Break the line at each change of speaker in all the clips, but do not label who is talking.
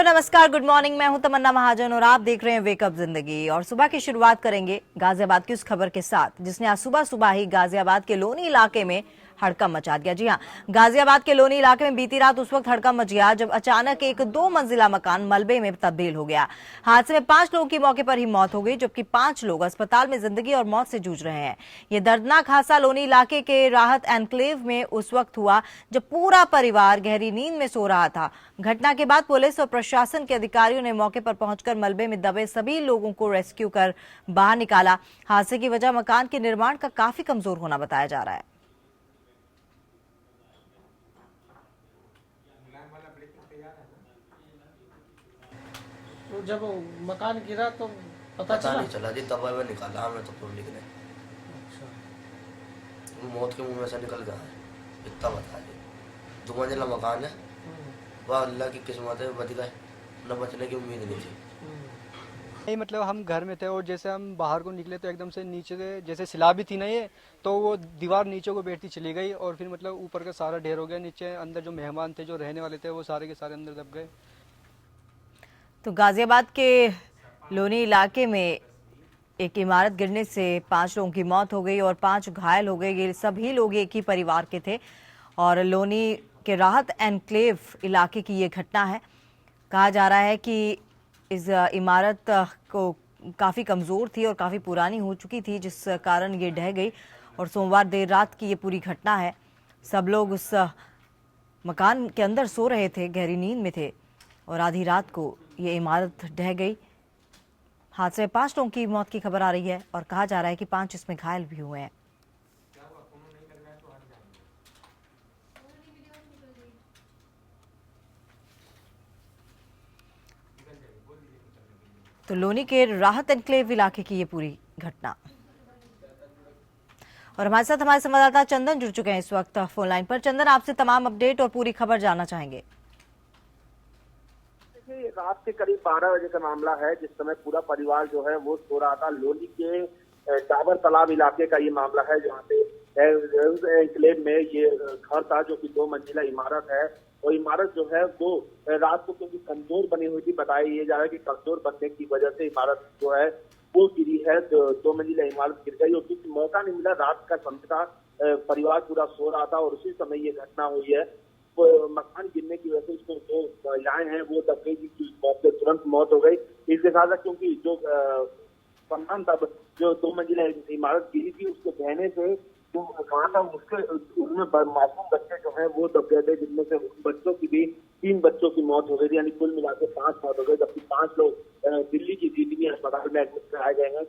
नमस्कार, good morning. मैं हूं तमन्ना महाजन और आप देख रहे हैं वेकअप जिंदगी। और सुबह की शुरुआत करेंगे गाजियाबाद की उस खबर के साथ जिसने आज सुबह सुबह ही गाजियाबाद के लोनी इलाके में हड़कंप मचा दिया। जी हां, गाजियाबाद के लोनी इलाके में बीती रात उस वक्त हड़कंप मच गया जब अचानक एक 2 मंजिला मकान मलबे में तब्दील हो गया। हादसे में 5 लोगों की मौके पर ही मौत हो गई, जबकि 5 लोग अस्पताल में जिंदगी और मौत से जूझ रहे हैं। ये दर्दनाक हादसा लोनी इलाके के राहत एनक्लेव में उस वक्त हुआ जब पूरा परिवार गहरी नींद में सो रहा था। घटना के बाद पुलिस और प्रशासन के अधिकारियों ने मौके पर पहुंचकर मलबे में दबे सभी लोगों को रेस्क्यू कर बाहर निकाला। हादसे की वजह मकान के निर्माण का काफी कमजोर होना बताया जा रहा है।
तो जब मकान गिरा तो पता
नहीं चला जी, तब मैं निकाला हमने तो पुलिस ने।
अच्छा।
मौत के मुंह में से निकल गया है, इतना बता जी। 2 मंजिला मकान है, वह अल्लाह की किस्मत है, बच गए, न बचने की उम्मीद नहीं थी।
नहीं, मतलब हम घर में थे और जैसे हम बाहर को निकले तो एकदम से नीचे से जैसे सिला भी थी ना ये, तो वो दीवार नीचे को बैठती चली गई और फिर मतलब ऊपर का सारा ढेर हो गया। नीचे अंदर जो मेहमान थे, जो रहने वाले थे, वो सारे के सारे अंदर दब गए।
तो गाजियाबाद के लोनी इलाके में एक इमारत गिरने से 5 लोगों की मौत हो गई और 5 घायल हो गए। ये सभी लोग एक ही परिवार के थे और लोनी के राहत एनक्लेव इलाके की ये घटना है। कहा जा रहा है कि इस इमारत को काफ़ी कमज़ोर थी और काफ़ी पुरानी हो चुकी थी, जिस कारण ये ढह गई और सोमवार देर रात की ये पूरी घटना है। सब लोग उस मकान के अंदर सो रहे थे, गहरी नींद में थे और आधी रात को ये इमारत ढह गई। हादसे में 5 लोगों की मौत की खबर आ रही है और कहा जा रहा है कि 5 इसमें घायल भी हुए हैं। तो लोनी के राहत एनक्लेव इलाके की ये पूरी घटना। और हमारे साथ हमारे संवाददाता चंदन जुड़ चुके हैं इस वक्त फोन लाइन पर। चंदन, आपसे तमाम अपडेट और पूरी खबर जानना चाहेंगे।
रात के करीब 12 बजे का मामला है, जिस समय पूरा परिवार जो है वो सो रहा था। लोनी के टावर तालाब इलाके का ये मामला है, जहाँ पे एनक्लेव में ये घर था जो कि 2 मंजिला इमारत है। और इमारत जो है वो रात को क्योंकि कमजोर बनी हुई थी, बताया ये जा रहा है कि कमजोर बनने की वजह से इमारत जो है वो गिरी है। 2 मंजिला इमारत गिर गई और क्योंकि मौका नहीं मिला, रात का समय था, परिवार पूरा सो रहा था और उसी समय ये घटना हुई है। मकान गिरने की वजह से उसको जो महिलाएं हैं वो दब गई, जिसकी मौके तुरंत मौत हो गई। इसके साथ साथ क्योंकि जो सामान था, जो 2 मंजिला इमारत गिरी थी, उसके बहने से जो वहां था उसके उसमें मासूम बच्चे जो है वो दब गए थे, जिनमें से बच्चों की भी 3 बच्चों की मौत हो गई थी। यानी कुल मिलाकर 5 मौत हो गई, जबकि 5 लोग दिल्ली की जीटीबी अस्पताल में एडमिट कराए गए हैं।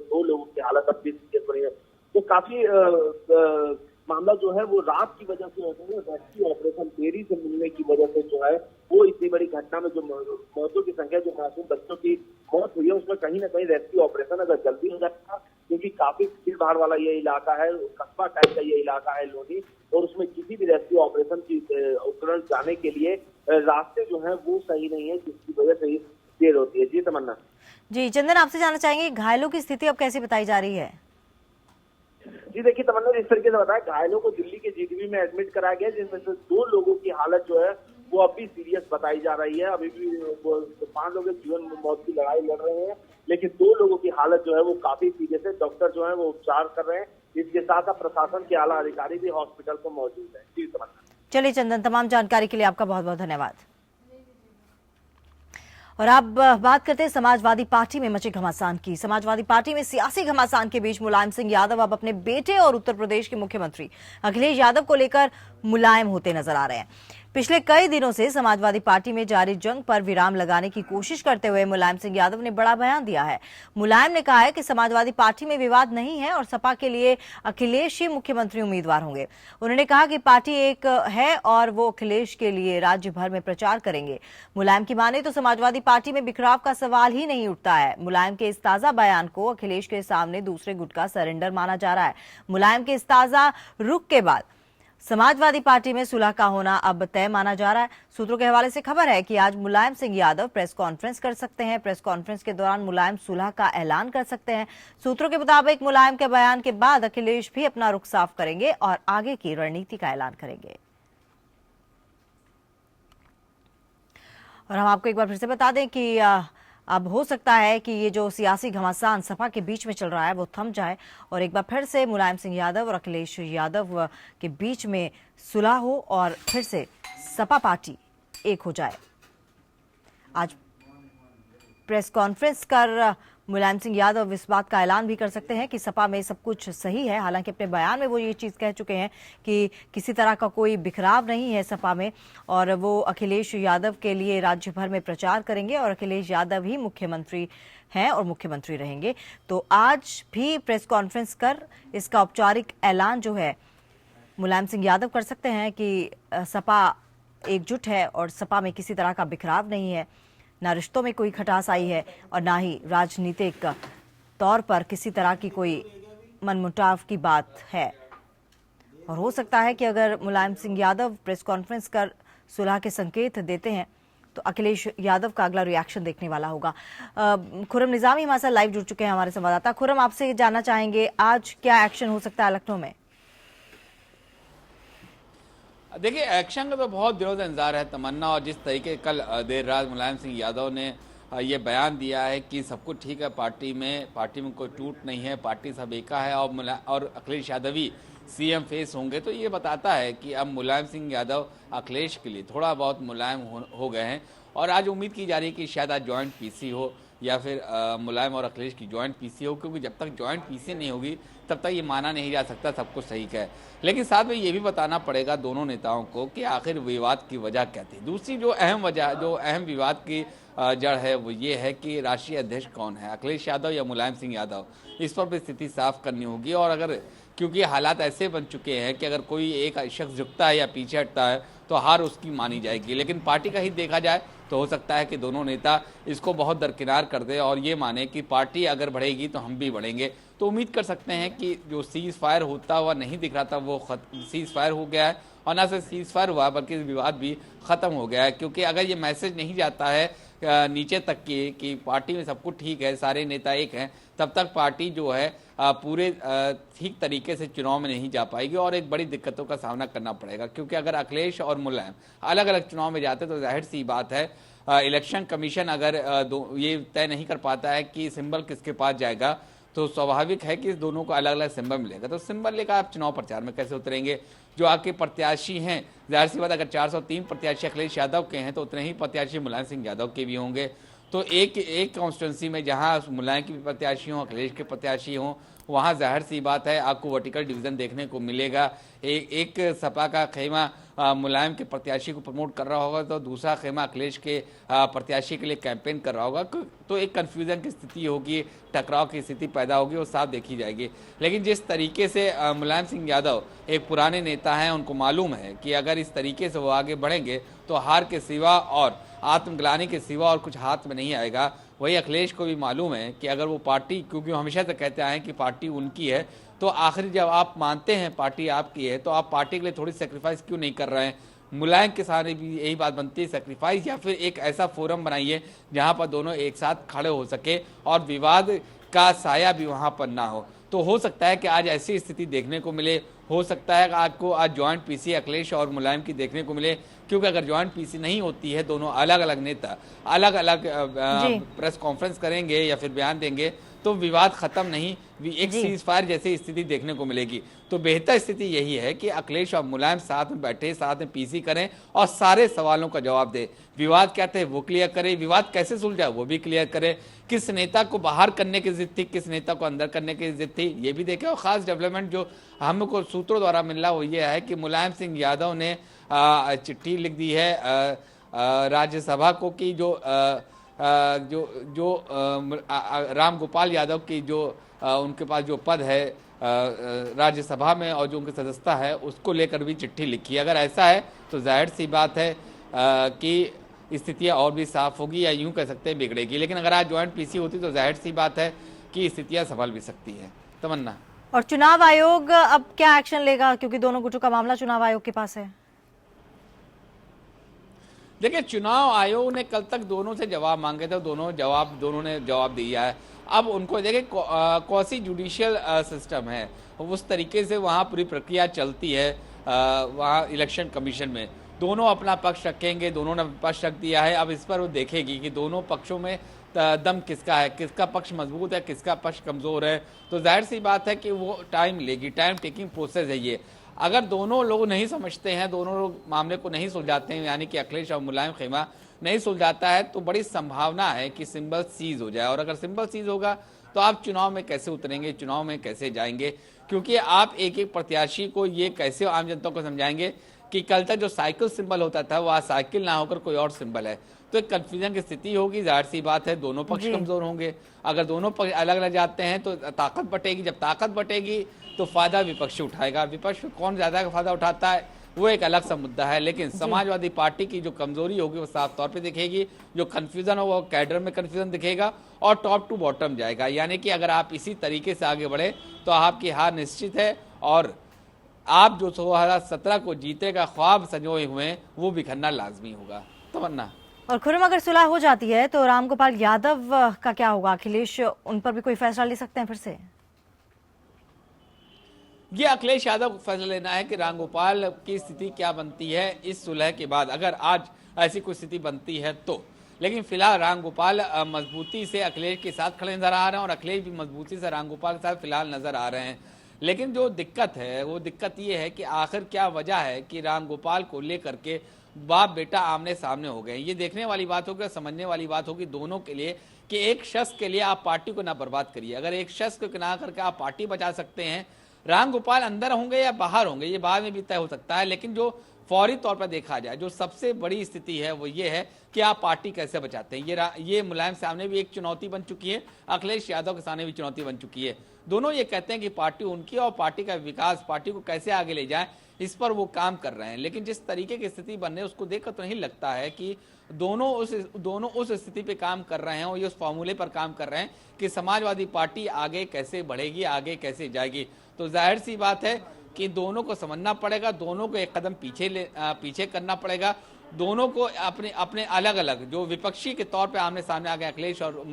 2 लोगों की हालत अब भी सीरियस बनी है। तो काफी मामला जो है वो रात की वजह से होता है, रेस्क्यू ऑपरेशन देरी से मिलने की वजह से जो है वो इतनी बड़ी घटना में जो मौतों की संख्या, जो मासूम बच्चों की मौत हुई है, उसमें कहीं ना कहीं रेस्क्यू ऑपरेशन अगर जल्दी हो जाता, क्योंकि काफी भीड़ भाड़ वाला ये इलाका है, कस्बा टाइप का ये इलाका है लोनी, और उसमें किसी भी रेस्क्यू ऑपरेशन की उपकरण जाने के लिए रास्ते जो है वो सही नहीं है, जिसकी वजह से देर होती है। जी तमन्ना।
जी चंदन, आपसे जानना चाहेंगे घायलों की स्थिति अब कैसी बताई जा रही है?
जी देखिए तमन्ना, इस तरीके से बताया, घायलों को दिल्ली के जीटीबी में एडमिट कराया गया, जिनमें से 2 लोगों की हालत जो है वो अभी सीरियस बताई जा रही है। अभी भी वो 5 लोग जीवन मौत की लड़ाई लड़ रहे हैं, लेकिन 2 लोगों की हालत जो है वो काफी सीरियस है। डॉक्टर जो है वो उपचार कर रहे हैं। इसके साथ साथ प्रशासन के आला अधिकारी भी हॉस्पिटल पर मौजूद है। जी तमन्ना।
चलिए चंदन, तमाम जानकारी के लिए आपका बहुत बहुत धन्यवाद। और अब बात करते हैं समाजवादी पार्टी में मचे घमासान की। समाजवादी पार्टी में सियासी घमासान के बीच मुलायम सिंह यादव अब अपने बेटे और उत्तर प्रदेश के मुख्यमंत्री अखिलेश यादव को लेकर मुलायम होते नजर आ रहे हैं। पिछले कई दिनों से समाजवादी पार्टी में जारी जंग पर विराम लगाने की कोशिश करते हुए मुलायम सिंह यादव ने बड़ा बयान दिया है। मुलायम ने कहा है कि समाजवादी पार्टी में विवाद नहीं है और सपा के लिए अखिलेश ही मुख्यमंत्री उम्मीदवार होंगे। उन्होंने कहा कि पार्टी एक है और वो अखिलेश के लिए राज्य भर में प्रचार करेंगे। मुलायम की माने तो समाजवादी पार्टी में बिखराव का सवाल ही नहीं उठता है। मुलायम के इस ताजा बयान को अखिलेश के सामने दूसरे गुट का सरेंडर माना जा रहा है। मुलायम के इस ताजा रुख के बाद समाजवादी पार्टी में सुलह का होना अब तय माना जा रहा है। सूत्रों के हवाले से खबर है कि आज मुलायम सिंह यादव प्रेस कॉन्फ्रेंस कर सकते हैं। प्रेस कॉन्फ्रेंस के दौरान मुलायम सुलह का ऐलान कर सकते हैं। सूत्रों के मुताबिक मुलायम के बयान के बाद अखिलेश भी अपना रुख साफ करेंगे और आगे की रणनीति का ऐलान करेंगे। और हम आपको एक बार फिर से बता दें कि अब हो सकता है कि ये जो सियासी घमासान सपा के बीच में चल रहा है वो थम जाए और एक बार फिर से मुलायम सिंह यादव और अखिलेश यादव के बीच में सुलह हो और फिर से सपा पार्टी एक हो जाए। आज प्रेस कॉन्फ्रेंस कर मुलायम सिंह यादव इस बात का ऐलान भी कर सकते हैं कि सपा में सब कुछ सही है। हालांकि अपने बयान में वो ये चीज़ कह चुके हैं कि किसी तरह का कोई बिखराव नहीं है सपा में और वो अखिलेश यादव के लिए राज्य भर में प्रचार करेंगे और अखिलेश यादव ही मुख्यमंत्री हैं और मुख्यमंत्री रहेंगे। तो आज भी प्रेस कॉन्फ्रेंस कर इसका औपचारिक ऐलान जो है मुलायम सिंह यादव कर सकते हैं कि सपा एकजुट है और सपा में किसी तरह का बिखराव नहीं है, ना रिश्तों में कोई खटास आई है और ना ही राजनीतिक तौर पर किसी तरह की कोई मनमुटाव की बात है। और हो सकता है कि अगर मुलायम सिंह यादव प्रेस कॉन्फ्रेंस कर सुलह के संकेत देते हैं तो अखिलेश यादव का अगला रिएक्शन देखने वाला होगा। खुर्रम निजामी हमारे साथ लाइव जुड़ चुके हैं, हमारे संवाददाता। खुर्रम, आपसे जानना चाहेंगे आज क्या एक्शन हो सकता है लखनऊ में?
देखिए, एक्शन का तो बहुत दिनों से इंतजार है तमन्ना, और जिस तरीके कल देर रात मुलायम सिंह यादव ने ये बयान दिया है कि सब कुछ ठीक है पार्टी में कोई टूट नहीं है, पार्टी सब एका है और अखिलेश यादव ही सीएम फेस होंगे, तो ये बताता है कि अब मुलायम सिंह यादव अखिलेश के लिए थोड़ा बहुत मुलायम हो गए हैं। और आज उम्मीद की जा रही है कि शायद आज ज्वाइंट पीसी हो या फिर मुलायम और अखिलेश की ज्वाइंट पीसी हो, क्योंकि जब तक ज्वाइंट पीसी नहीं होगी तब तक ये माना नहीं जा सकता सब कुछ सही है। लेकिन साथ में ये भी बताना पड़ेगा दोनों नेताओं को कि आखिर विवाद की वजह क्या थी। दूसरी जो अहम विवाद की जड़ है वो ये है कि राष्ट्रीय अध्यक्ष कौन है, अखिलेश यादव या मुलायम सिंह यादव। इस पर भी स्थिति साफ करनी होगी। और अगर क्योंकि हालात ऐसे बन चुके हैं कि अगर कोई एक शख्स झुकता है या पीछे हटता है तो हार उसकी मानी जाएगी। लेकिन पार्टी का ही देखा जाए तो हो सकता है कि दोनों नेता इसको बहुत दरकिनार कर दे और ये माने कि पार्टी अगर बढ़ेगी तो हम भी बढ़ेंगे। तो उम्मीद कर सकते हैं कि जो सीज फायर होता हुआ नहीं दिख रहा था वो सीज फायर हो गया है, और न सिर्फ सीज फायर हुआ बल्कि विवाद भी खत्म हो गया है। क्योंकि अगर ये मैसेज नहीं जाता है नीचे तक कि पार्टी में सब कुछ ठीक है, सारे नेता एक हैं, तब तक पार्टी जो है पूरे ठीक तरीके से चुनाव में नहीं जा पाएगी और एक बड़ी दिक्कतों का सामना करना पड़ेगा। क्योंकि अगर अखिलेश और मुलायम अलग अलग चुनाव में जाते तो जाहिर सी बात है इलेक्शन कमीशन अगर ये तय नहीं कर पाता है कि सिंबल किसके पास जाएगा तो स्वाभाविक है कि इस दोनों को अलग अलग सिंबल मिलेगा। तो सिंबल लेकर आप चुनाव प्रचार में कैसे उतरेंगे? जो आपके प्रत्याशी हैं, जाहिर सी बात अगर 403 प्रत्याशी अखिलेश यादव के हैं तो उतने ही प्रत्याशी मुलायम सिंह यादव के भी होंगे। तो एक कॉन्स्टिट्यूंसी में जहां मुलायम के प्रत्याशी हों, अखिलेश के प्रत्याशी हों, वहां जाहिर सी बात है आपको वर्टिकल डिवीजन देखने को मिलेगा। एक सपा का खेमा मुलायम के प्रत्याशी को प्रमोट कर रहा होगा तो दूसरा खेमा अखिलेश के प्रत्याशी के लिए कैंपेन कर रहा होगा। तो एक कन्फ्यूजन की स्थिति होगी, टकराव की स्थिति पैदा होगी, वो साफ देखी जाएगी। लेकिन जिस तरीके से मुलायम सिंह यादव एक पुराने नेता हैं, उनको मालूम है कि अगर इस तरीके से वो आगे बढ़ेंगे तो हार के सिवा और आत्मग्लानि के सिवा और कुछ हाथ में नहीं आएगा। वही अखिलेश को भी मालूम है कि अगर वो पार्टी, क्योंकि वो हमेशा से कहते आए हैं कि पार्टी उनकी है, तो आखिर जब आप मानते हैं पार्टी आपकी है तो आप पार्टी के लिए थोड़ी सेक्रीफाइस क्यों नहीं कर रहे हैं? मुलायम के सामने भी यही बात बनती है, सेक्रीफाइस या फिर एक ऐसा फोरम बनाइए जहां पर दोनों एक साथ खड़े हो सके और विवाद का साया भी वहां पर ना हो। तो हो सकता है कि आज ऐसी स्थिति देखने को मिले, हो सकता है कि आपको आज ज्वाइंट पीसी अखिलेश और मुलायम की देखने को मिले। क्योंकि अगर ज्वाइंट पीसी नहीं होती है, दोनों अलग अलग नेता अलग अलग प्रेस कॉन्फ्रेंस करेंगे या फिर बयान देंगे तो विवाद खत्म नहीं, एक सीज फायर जैसी स्थिति देखने को मिलेगी। तो बेहतर स्थिति यही है कि अखिलेश और मुलायम साथ में बैठे, साथ में पीसी करें और सारे सवालों का जवाब दे। विवाद क्या थे वो क्लियर करें, विवाद कैसे सुलझा वो भी क्लियर करें, किस नेता को बाहर करने की जिद थी, किस नेता को अंदर करने की जिद थी, ये भी देखें। और खास डेवलपमेंट जो हमको सूत्रों द्वारा मिल रहा वो ये है कि मुलायम सिंह यादव ने चिट्ठी लिख दी है राज्यसभा को कि जो राम गोपाल यादव की जो उनके पास जो पद है राज्यसभा में और जो उनकी सदस्यता है उसको लेकर भी चिट्ठी लिखी है। अगर ऐसा है तो जाहिर सी बात है कि स्थितियां और भी साफ होगी या यूं कह सकते हैं बिगड़ेगी। लेकिन अगर आज ज्वाइंट पीसी होती तो जाहिर सी बात है कि स्थितियां संभल भी सकती है। तमन्ना।
और चुनाव आयोग अब क्या एक्शन लेगा, क्योंकि दोनों गुटों का मामला चुनाव आयोग के पास है?
देखिए, चुनाव आयोग ने कल तक दोनों से जवाब मांगे थे, दोनों ने जवाब दिया है। अब उनको देखिए क्वासी जुडिशियल सिस्टम है, उस तरीके से वहाँ पूरी प्रक्रिया चलती है वहाँ इलेक्शन कमीशन में। दोनों अपना पक्ष रखेंगे, दोनों ने पक्ष रख दिया है। अब इस पर वो देखेगी कि दोनों पक्षों में दम किसका है, किसका पक्ष मजबूत है, किसका पक्ष कमजोर है। तो जाहिर सी बात है कि वो टाइम लेगी, टाइम टेकिंग प्रोसेस है ये। अगर दोनों लोग नहीं समझते हैं, दोनों लोग मामले को नहीं सुलझाते हैं, यानी कि अखिलेश और मुलायम खेमा नहीं सुलझाता है, तो बड़ी संभावना है कि सिंबल सीज हो जाए। और अगर सिंबल सीज होगा तो आप चुनाव में कैसे उतरेंगे, चुनाव में कैसे जाएंगे, क्योंकि आप एक एक प्रत्याशी को ये कैसे आम जनता को समझाएंगे कि कल तक जो साइकिल सिंबल होता था वो आज साइकिल ना होकर कोई और सिंबल है। तो एक कंफ्यूजन की स्थिति होगी। जाहिर सी बात है दोनों पक्ष कमजोर होंगे। अगर दोनों पक्ष अलग अलग जाते हैं तो ताकत बटेगी। जब ताकत बटेगी तो फायदा विपक्ष उठाएगा। विपक्ष कौन ज्यादा का फायदा उठाता है वो एक अलग सा मुद्दा है, लेकिन समाजवादी पार्टी की जो कमजोरी होगी वो साफ तौर पे दिखेगी। जो कंफ्यूजन होगा वो कैडर में कंफ्यूजन दिखेगा और टॉप टू बॉटम जाएगा। यानी कि अगर आप इसी तरीके से आगे बढ़े तो आपकी हार निश्चित है और आप जो 2017 को जीते का ख्वाब संजोए हुए हैं वो बिखरना लाजमी होगा। तमन्ना।
और खुर्रम, अगर सुलह हो जाती है तो रामगोपाल यादव का क्या होगा? अखिलेश उन पर भी कोई फैसला ले सकते हैं फिर से?
ये अखिलेश यादव को फैसला लेना है कि रामगोपाल की स्थिति क्या बनती है इस सुलह के बाद, अगर आज ऐसी कोई स्थिति बनती है तो। लेकिन फिलहाल रामगोपाल मजबूती से अखिलेश के साथ खड़े नजर आ रहे हैं और अखिलेश भी मजबूती से रामगोपाल के साथ फिलहाल नजर आ रहे हैं। लेकिन जो दिक्कत है वो दिक्कत ये है कि आखिर क्या वजह है कि रामगोपाल को लेकर के बाप बेटा आमने सामने हो गए। ये देखने वाली बात होगी, समझने वाली बात होगी दोनों के लिए कि एक शख्स के लिए आप पार्टी को ना बर्बाद करिए। अगर एक शख्स को ना करके आप पार्टी बचा सकते हैं, रामगोपाल अंदर होंगे या बाहर होंगे ये बाद में भी तय हो सकता है, लेकिन जो फौरी तौर पर देखा जाए जो सबसे बड़ी स्थिति है वो ये है कि आप पार्टी कैसे बचाते हैं। ये मुलायम सामने भी एक चुनौती बन चुकी है, अखिलेश यादव के सामने भी चुनौती बन चुकी है। दोनों ये कहते हैं कि पार्टी उनकी और पार्टी का विकास, पार्टी को कैसे आगे ले जाए, इस पर वो काम कर रहे हैं। लेकिन जिस तरीके की स्थिति बन रही है उसको देखकर तो नहीं लगता है कि दोनों उस स्थिति पे काम कर रहे हैं और ये उस फॉर्मूले पर काम कर रहे हैं कि समाजवादी पार्टी आगे कैसे बढ़ेगी, आगे कैसे जाएगी। तो जाहिर सी बात है कि दोनों को समझना पड़ेगा, दोनों को एक कदम पीछे करना पड़ेगा। दोनों को अपने अलग अलग जो विपक्षी के तौर पे आमने सामने आ गए अखिलेश और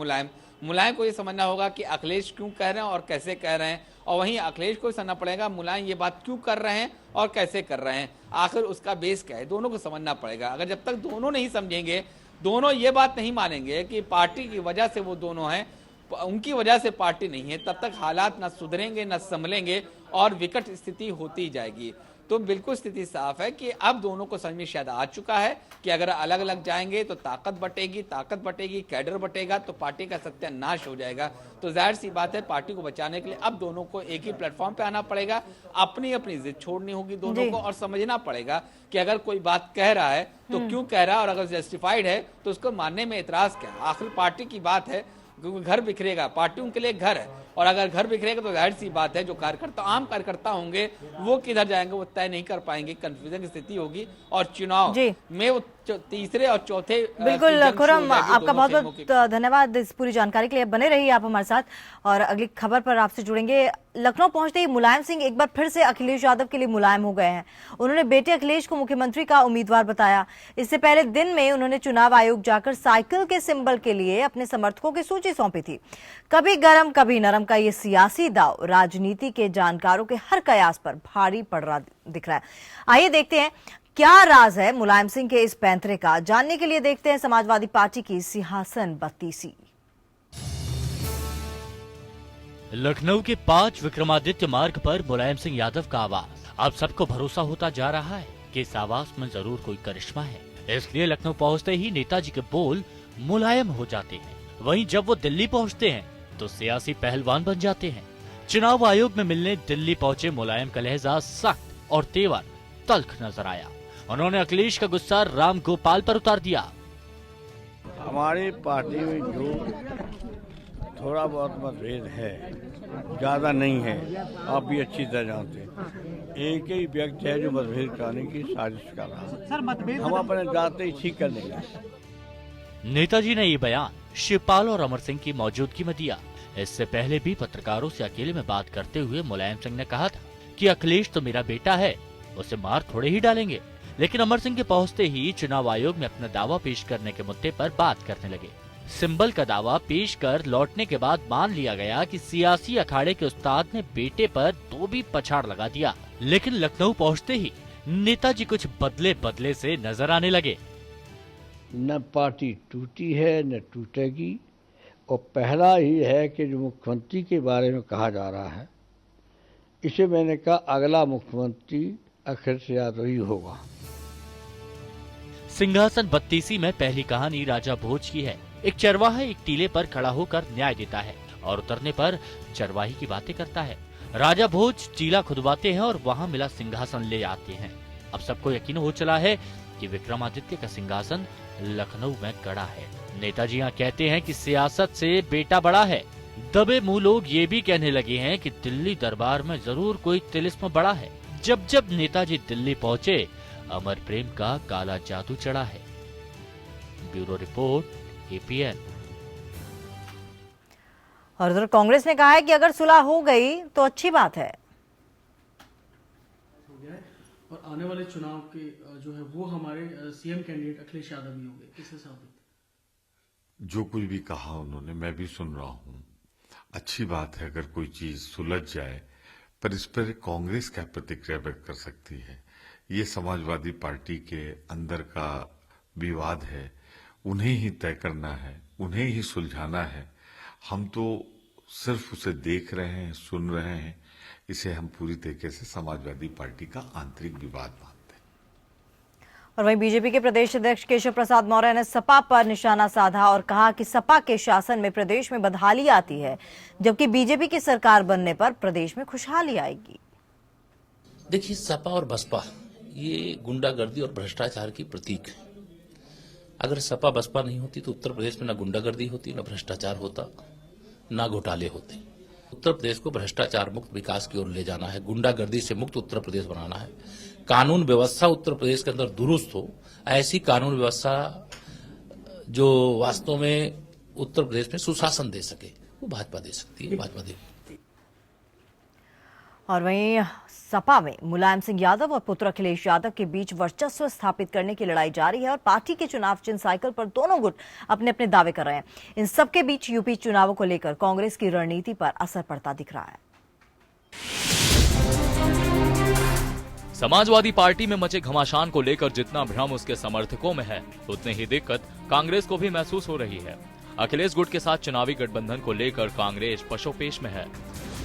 मुलायम को ये समझना होगा कि अखिलेश क्यों कह रहे हैं और कैसे कह रहे हैं, और वहीं अखिलेश को समझना पड़ेगा मुलायम ये बात क्यों कर रहे हैं और कैसे कर रहे हैं, आखिर उसका बेस क्या है, दोनों को समझना पड़ेगा। अगर जब तक दोनों नहीं समझेंगे, दोनों ये बात नहीं मानेंगे कि पार्टी की वजह से वो दोनों हैं, उनकी वजह से पार्टी नहीं है, तब तक हालात न सुधरेंगे न संभलेंगे और विकट स्थिति होती जाएगी। तो बिल्कुल स्थिति साफ है कि अब दोनों को समझ में शायद आ चुका है कि अगर अलग अलग जाएंगे तो ताकत बटेगी, कैडर बटेगा तो पार्टी का सत्यानाश हो जाएगा। तो जाहिर सी बात है पार्टी को बचाने के लिए अब दोनों को एक ही प्लेटफॉर्म पे आना पड़ेगा, अपनी अपनी जिद छोड़नी होगी दोनों को और समझना पड़ेगा कि अगर कोई बात कह रहा है तो क्यों कह रहा है और अगर जस्टिफाइड है तो उसको मानने में एतराज क्या है। आखिर पार्टी की बात है, क्योंकि घर बिखरेगा, पार्टी उनके लिए घर है और अगर घर बिखरेगा तो जाहिर सी बात है जो आम कार्यकर्ता होंगे वो किधर जाएंगे वो तय नहीं कर पाएंगे, कंफ्यूजन की स्थिति होगी और चुनाव में वो तीसरे और चौथे।
बिल्कुल खुर्रम, आपका बहुत बहुत धन्यवाद इस पूरी जानकारी के लिए। बने रहिए आप हमारे साथ और अगली खबर पर आपसे जुड़ेंगे। लखनऊ पहुंचते ही मुलायम सिंह एक बार फिर से अखिलेश यादव के लिए मुलायम हो गए हैं। उन्होंने बेटे अखिलेश को मुख्यमंत्री का उम्मीदवार बताया। इससे पहले दिन में उन्होंने चुनाव आयोग जाकर साइकिल के सिंबल के लिए अपने समर्थकों की सूची सौंपी थी। कभी गरम कभी नरम का ये सियासी दाव राजनीति के जानकारों के हर कयास पर भारी पड़ रहा दिख रहा है। आइए देखते हैं क्या राज है मुलायम सिंह के इस पैंतरे का। जानने के लिए देखते हैं समाजवादी पार्टी की सिंहासन बत्तीसी।
लखनऊ के 5 विक्रमादित्य मार्ग पर मुलायम सिंह यादव का आवास। अब सबको भरोसा होता जा रहा है कि इस आवास में जरूर कोई करिश्मा है, इसलिए लखनऊ पहुंचते ही नेताजी के बोल मुलायम हो जाते हैं। वहीं जब वो दिल्ली पहुंचते हैं तो सियासी पहलवान बन जाते हैं। चुनाव आयोग में मिलने दिल्ली पहुंचे मुलायम का लहजा सख्त और तेवर तल्ख नजर आया। उन्होंने अखिलेश का गुस्सा रामगोपाल पर उतार दिया।
हमारी पार्टी में जो थोड़ा बहुत मतभेद है, ज्यादा नहीं है, आप भी अच्छी तरह जानते हैं। एक ही व्यक्ति है जो मतभेद कराने की साजिश कर रहा है। सर मतभेद हम अपने जाते ही ठीक कर लेंगे।
नेताजी ने ये बयान शिवपाल और अमर सिंह की मौजूदगी में दिया। इससे पहले भी पत्रकारों से अकेले में बात करते हुए मुलायम सिंह ने कहा था कि अखिलेश तो मेरा बेटा है, उसे मार थोड़े ही डालेंगे। लेकिन अमर सिंह के पहुंचते ही चुनाव आयोग में अपना दावा पेश करने के मुद्दे पर बात करने लगे। सिंबल का दावा पेश कर लौटने के बाद मान लिया गया कि सियासी अखाड़े के उस्ताद ने बेटे पर तो भी पछाड़ लगा दिया। लेकिन लखनऊ पहुंचते ही नेताजी कुछ बदले बदले से नजर आने लगे।
न पार्टी टूटी है न टूटेगी, और पहला ही है कि जो मुख्यमंत्री के बारे में कहा जा रहा है, इसे मैंने कहा अगला मुख्यमंत्री अखिलेश यादव ही होगा।
सिंहासन बत्तीसी में पहली कहानी राजा भोज की है। एक चरवाहा एक टीले पर खड़ा होकर न्याय देता है और उतरने पर चरवाही की बातें करता है। राजा भोज टीला खुदवाते हैं और वहाँ मिला सिंहासन ले आते हैं। अब सबको यकीन हो चला है कि विक्रमादित्य का सिंहासन लखनऊ में गड़ा है। नेताजी यहाँ कहते हैं कि सियासत से बेटा बड़ा है। दबे मुंह लोग ये भी कहने लगे हैं कि दिल्ली दरबार में जरूर कोई तिलिस्म बड़ा है। जब जब नेताजी दिल्ली पहुँचे, अमर प्रेम का काला जादू चढ़ा है। Bureau report, APN।
और उधर कांग्रेस ने कहा है कि अगर सुलह हो गई तो अच्छी बात है।
और आने वाले चुनाव के जो है वो हमारे सीएम कैंडिडेट अखिलेश यादव भी होंगे, किस हिसाब से?
जो कुछ भी कहा उन्होंने, मैं भी सुन रहा हूँ। अच्छी बात है अगर कोई चीज सुलझ जाए, पर इस पर कांग्रेस क्या प्रतिक्रिया व्यक्त कर सकती है? ये समाजवादी पार्टी के अंदर का विवाद है, उन्हें ही तय करना है, उन्हें ही सुलझाना है। हम तो सिर्फ उसे देख रहे हैं, सुन रहे हैं। इसे हम पूरी तरीके से समाजवादी पार्टी का आंतरिक विवाद मानते हैं।
और वहीं बीजेपी के प्रदेश अध्यक्ष केशव प्रसाद मौर्य ने सपा पर निशाना साधा और कहा कि सपा के शासन में प्रदेश में बदहाली आती है, जबकि बीजेपी की सरकार बनने पर प्रदेश में खुशहाली आएगी।
देखिए, सपा और बसपा ये गुंडागर्दी और भ्रष्टाचार की प्रतीक है। अगर सपा बसपा नहीं होती तो उत्तर प्रदेश में न गुंडागर्दी होती, न भ्रष्टाचार होता, न घोटाले होते। उत्तर प्रदेश को भ्रष्टाचार मुक्त विकास की ओर ले जाना है, गुंडागर्दी से मुक्त उत्तर प्रदेश बनाना है। कानून व्यवस्था उत्तर प्रदेश के अंदर दुरुस्त हो, ऐसी कानून व्यवस्था जो वास्तव में उत्तर प्रदेश में सुशासन दे सके, वो भाजपा दे सकती है, भाजपा देगी।
और वहीं सपा में मुलायम सिंह यादव और पुत्र अखिलेश यादव के बीच वर्चस्व स्थापित करने की लड़ाई जारी है और पार्टी के चुनाव चिन्ह साइकिल पर दोनों गुट अपने अपने दावे कर रहे हैं। इन सबके बीच यूपी चुनावों को लेकर कांग्रेस की रणनीति पर असर पड़ता दिख रहा है।
समाजवादी पार्टी में मचे घमासान को लेकर जितना भ्रम उसके समर्थकों में है, उतनी ही दिक्कत कांग्रेस को भी महसूस हो रही है। अखिलेश गुट के साथ चुनावी गठबंधन को लेकर कांग्रेस पशोपेश में है।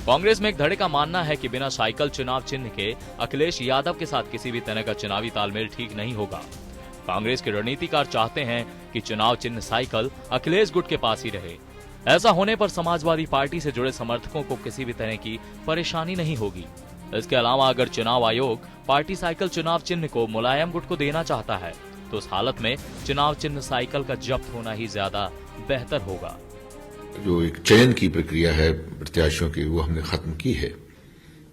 कांग्रेस में एक धड़े का मानना है कि बिना साइकिल चुनाव चिन्ह के अखिलेश यादव के साथ किसी भी तरह का चुनावी तालमेल ठीक नहीं होगा। कांग्रेस के रणनीतिकार चाहते हैं कि चुनाव चिन्ह साइकिल अखिलेश गुट के पास ही रहे। ऐसा होने पर समाजवादी पार्टी से जुड़े समर्थकों को किसी भी तरह की परेशानी नहीं होगी। इसके अलावा अगर चुनाव आयोग पार्टी साइकिल चुनाव चिन्ह को मुलायम गुट को देना चाहता है, तो उस हालत में चुनाव चिन्ह साइकिल का जब्त होना ही ज्यादा बेहतर होगा।
जो एक चयन की प्रक्रिया है प्रत्याशियों की, वो हमने खत्म की है।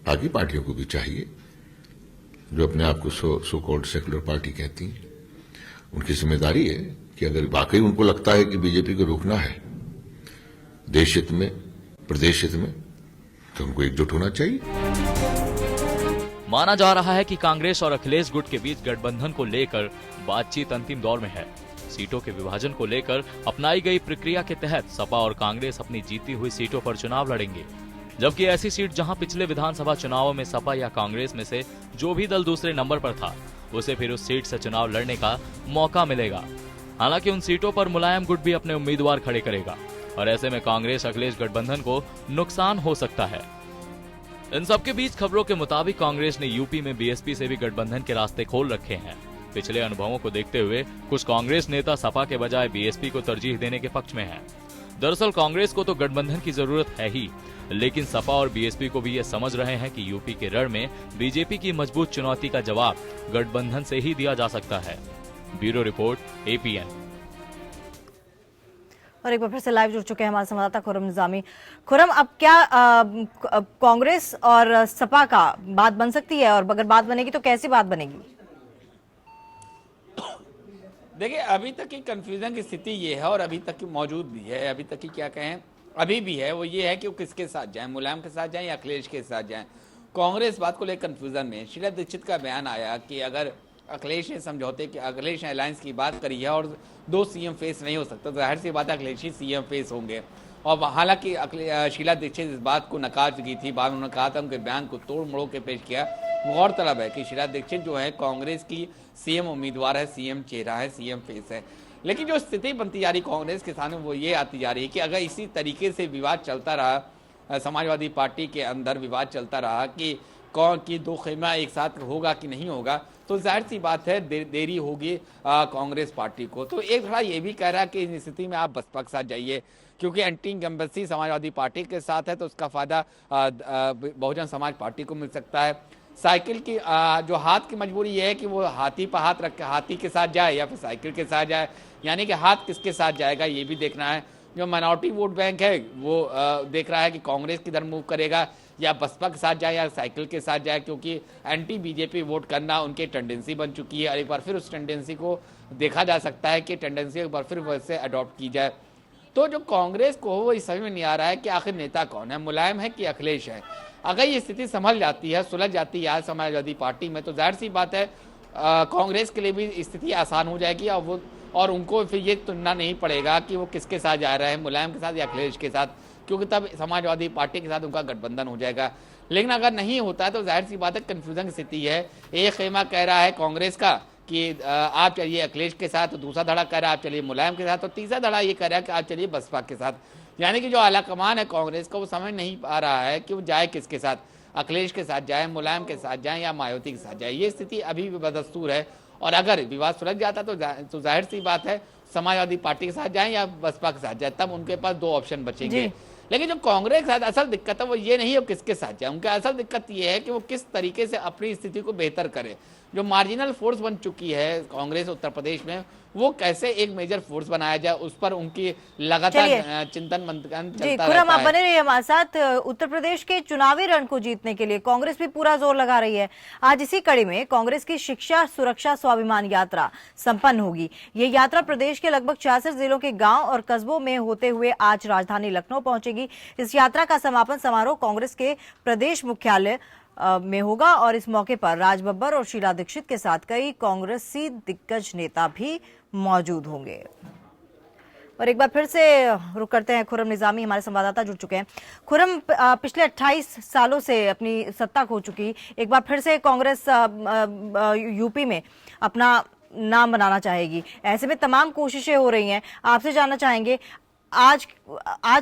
बाकी पार्टियों को भी चाहिए, जो अपने आप को सो कॉल्ड सेकुलर पार्टी कहती हैं, उनकी जिम्मेदारी है कि अगर वाकई उनको लगता है कि बीजेपी को रोकना है देश हित में, प्रदेश हित में, तो उनको एकजुट होना चाहिए।
माना जा रहा है कि कांग्रेस और अखिलेश गुट के बीच गठबंधन को लेकर बातचीत अंतिम दौर में है। सीटों के विभाजन को लेकर अपनाई गई प्रक्रिया के तहत सपा और कांग्रेस अपनी जीती हुई सीटों पर चुनाव लड़ेंगे, जबकि ऐसी सीट जहां पिछले विधानसभा चुनावों में सपा या कांग्रेस में से जो भी दल दूसरे नंबर पर था, उसे फिर उस सीट से चुनाव लड़ने का मौका मिलेगा। हालांकि उन सीटों पर मुलायम गुट भी अपने उम्मीदवार खड़े करेगा और ऐसे में कांग्रेस अखिलेश गठबंधन को नुकसान हो सकता है। इन सबके बीच खबरों के मुताबिक कांग्रेस ने यूपी में बीएसपी से भी गठबंधन के रास्ते खोल रखे हैं। पिछले अनुभवों को देखते हुए कुछ कांग्रेस नेता सपा के बजाय बीएसपी को तरजीह देने के पक्ष में हैं। दरअसल कांग्रेस को तो गठबंधन की जरूरत है ही, लेकिन सपा और बीएसपी को भी ये समझ रहे हैं कि यूपी के रण में बीजेपी की मजबूत चुनौती का जवाब गठबंधन से ही दिया जा सकता है। Bureau report, APN।
और एक बार फिर से लाइव जुड़ चुके हैं हमारे संवाददाता खुरम निजामी। खुरम, अब क्या कांग्रेस और सपा का बात बन सकती है, और अगर बात बनेगी तो कैसी बात बनेगी?
देखिए, अभी तक की कंफ्यूजन की स्थिति ये है और अभी तक की मौजूद भी है, अभी तक की क्या कहें अभी भी है, वो ये है कि वो किसके साथ जाएं, मुलायम के साथ जाएं या अखिलेश के साथ जाएं। कांग्रेस बात को लेकर कंफ्यूजन में। शीला दीक्षित का बयान आया कि अगर अखिलेश ने समझौते कि अखिलेश ने अलायंस की बात करी है और 2 सीएम फेस नहीं हो सकता, तो जाहिर सी बात है अखिलेश ही सीएम फेस होंगे। और हालांकि शीला दीक्षित इस बात को नकार चुकी थी। बाद में उन्होंने कहा था, उनके बयान को तोड़ मड़ोड़ के पेश किया गौरतलब है कि शीला दीक्षित जो है कांग्रेस की सीएम उम्मीदवार है, सीएम चेहरा है, सीएम फेस है। लेकिन जो स्थिति बनती जा रही कांग्रेस के सामने वो ये आती जा रही है कि अगर इसी तरीके से विवाद चलता रहा, समाजवादी पार्टी के अंदर विवाद चलता रहा कि कौन की दो खेमा एक साथ होगा कि नहीं होगा, तो जाहिर सी बात है देरी होगी कांग्रेस पार्टी को। तो एक थोड़ा ये भी कह रहा है कि इस स्थिति में आप बसपा के साथ जाइए, क्योंकि एंटी इनकम्बेंसी समाजवादी पार्टी के साथ है तो उसका फायदा बहुजन समाज पार्टी को मिल सकता है। साइकिल की जो हाथ की मजबूरी ये है कि वो हाथी पर हाथ रख के हाथी के साथ जाए या फिर साइकिल के साथ जाए, यानी कि हाथ किसके साथ जाएगा ये भी देखना है। जो माइनॉरिटी वोट बैंक है वो देख रहा है कि कांग्रेस किधर मूव करेगा, या बसपा के साथ जाए या साइकिल के साथ जाए, क्योंकि एंटी बीजेपी वोट करना उनकी टेंडेंसी बन चुकी है। और एक बार फिर उस टेंडेंसी को देखा जा सकता है कि टेंडेंसी एक बार फिर वैसे अडॉप्ट की जाए। तो जो कांग्रेस को वो इस समझ में नहीं आ रहा है कि आखिर नेता कौन है, मुलायम है कि अखिलेश है। अगर ये स्थिति संभल जाती है, सुलझ जाती है आज समाजवादी पार्टी में, तो जाहिर सी बात है कांग्रेस के लिए भी स्थिति आसान हो जाएगी और उनको फिर ये चुनना नहीं पड़ेगा कि वो किसके साथ जा रहे हैं, मुलायम के साथ या अखिलेश के साथ, क्योंकि तब समाजवादी पार्टी के साथ उनका गठबंधन हो जाएगा। लेकिन अगर नहीं होता है तो जाहिर सी बात है कन्फ्यूजन की स्थिति है। एक खेमा कह रहा है कांग्रेस का कि आप चलिए अखिलेश के साथ, तो दूसरा धड़ा कह रहा है आप चलिए मुलायम के साथ, तो तीसरा धड़ा ये कह रहा है कि आप चलिए बसपा के साथ। यानी कि जो आलाकमान है कांग्रेस का वो समझ नहीं पा रहा है कि वो जाए किसके साथ, अखिलेश के साथ जाए, मुलायम के साथ जाए या मायावती के साथ जाए। ये स्थिति अभी भी बदस्तूर है और अगर विवाद सुलझ जाता तो जाहिर सी बात है समाजवादी पार्टी के साथ जाए या बसपा के साथ जाए, तब उनके पास दो ऑप्शन बचेंगे। लेकिन जो कांग्रेस के साथ असल दिक्कत है वो ये नहीं है वो किसके साथ जाए, उनका असल दिक्कत ये है कि वो किस तरीके से अपनी स्थिति को बेहतर करे। जो मार्जिनल फोर्स बन चुकी है कांग्रेस उत्तर प्रदेश में, वो कैसे एक मेजर फोर्स बनाया जाए, उस पर उनकी लगातार चिंतन मंथन चलता
रहता है।
है।
बने रहिए हमारे साथ। उत्तर प्रदेश के चुनावी रण को जीतने के लिए कांग्रेस भी पूरा जोर लगा रही है। आज इसी कड़ी में कांग्रेस की शिक्षा सुरक्षा स्वाभिमान यात्रा संपन्न होगी। ये यात्रा प्रदेश के लगभग 66 जिलों के गांव और कस्बों में होते हुए आज राजधानी लखनऊ पहुंचेगी। इस यात्रा का समापन समारोह कांग्रेस के प्रदेश मुख्यालय में होगा और इस मौके पर राज बब्बर और शीला दीक्षित के साथ कई कांग्रेसी दिग्गज नेता भी मौजूद होंगे। और एक बार फिर से रुक करते हैं, खुर्रम निजामी हमारे संवाददाता जुड़ चुके हैं। खुर्रम, पिछले 28 सालों से अपनी सत्ता खो चुकी, एक बार फिर से कांग्रेस यूपी में अपना नाम बनाना चाहेगी। ऐसे में तमाम कोशिशें हो रही हैं। आपसे जानना चाहेंगे आज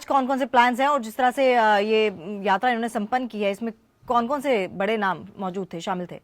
कौन कौन से प्लान्स हैं और जिस तरह से ये यात्रा इन्होंने संपन्न की है, इसमें कौन कौन से बड़े नाम मौजूद थे, शामिल थे?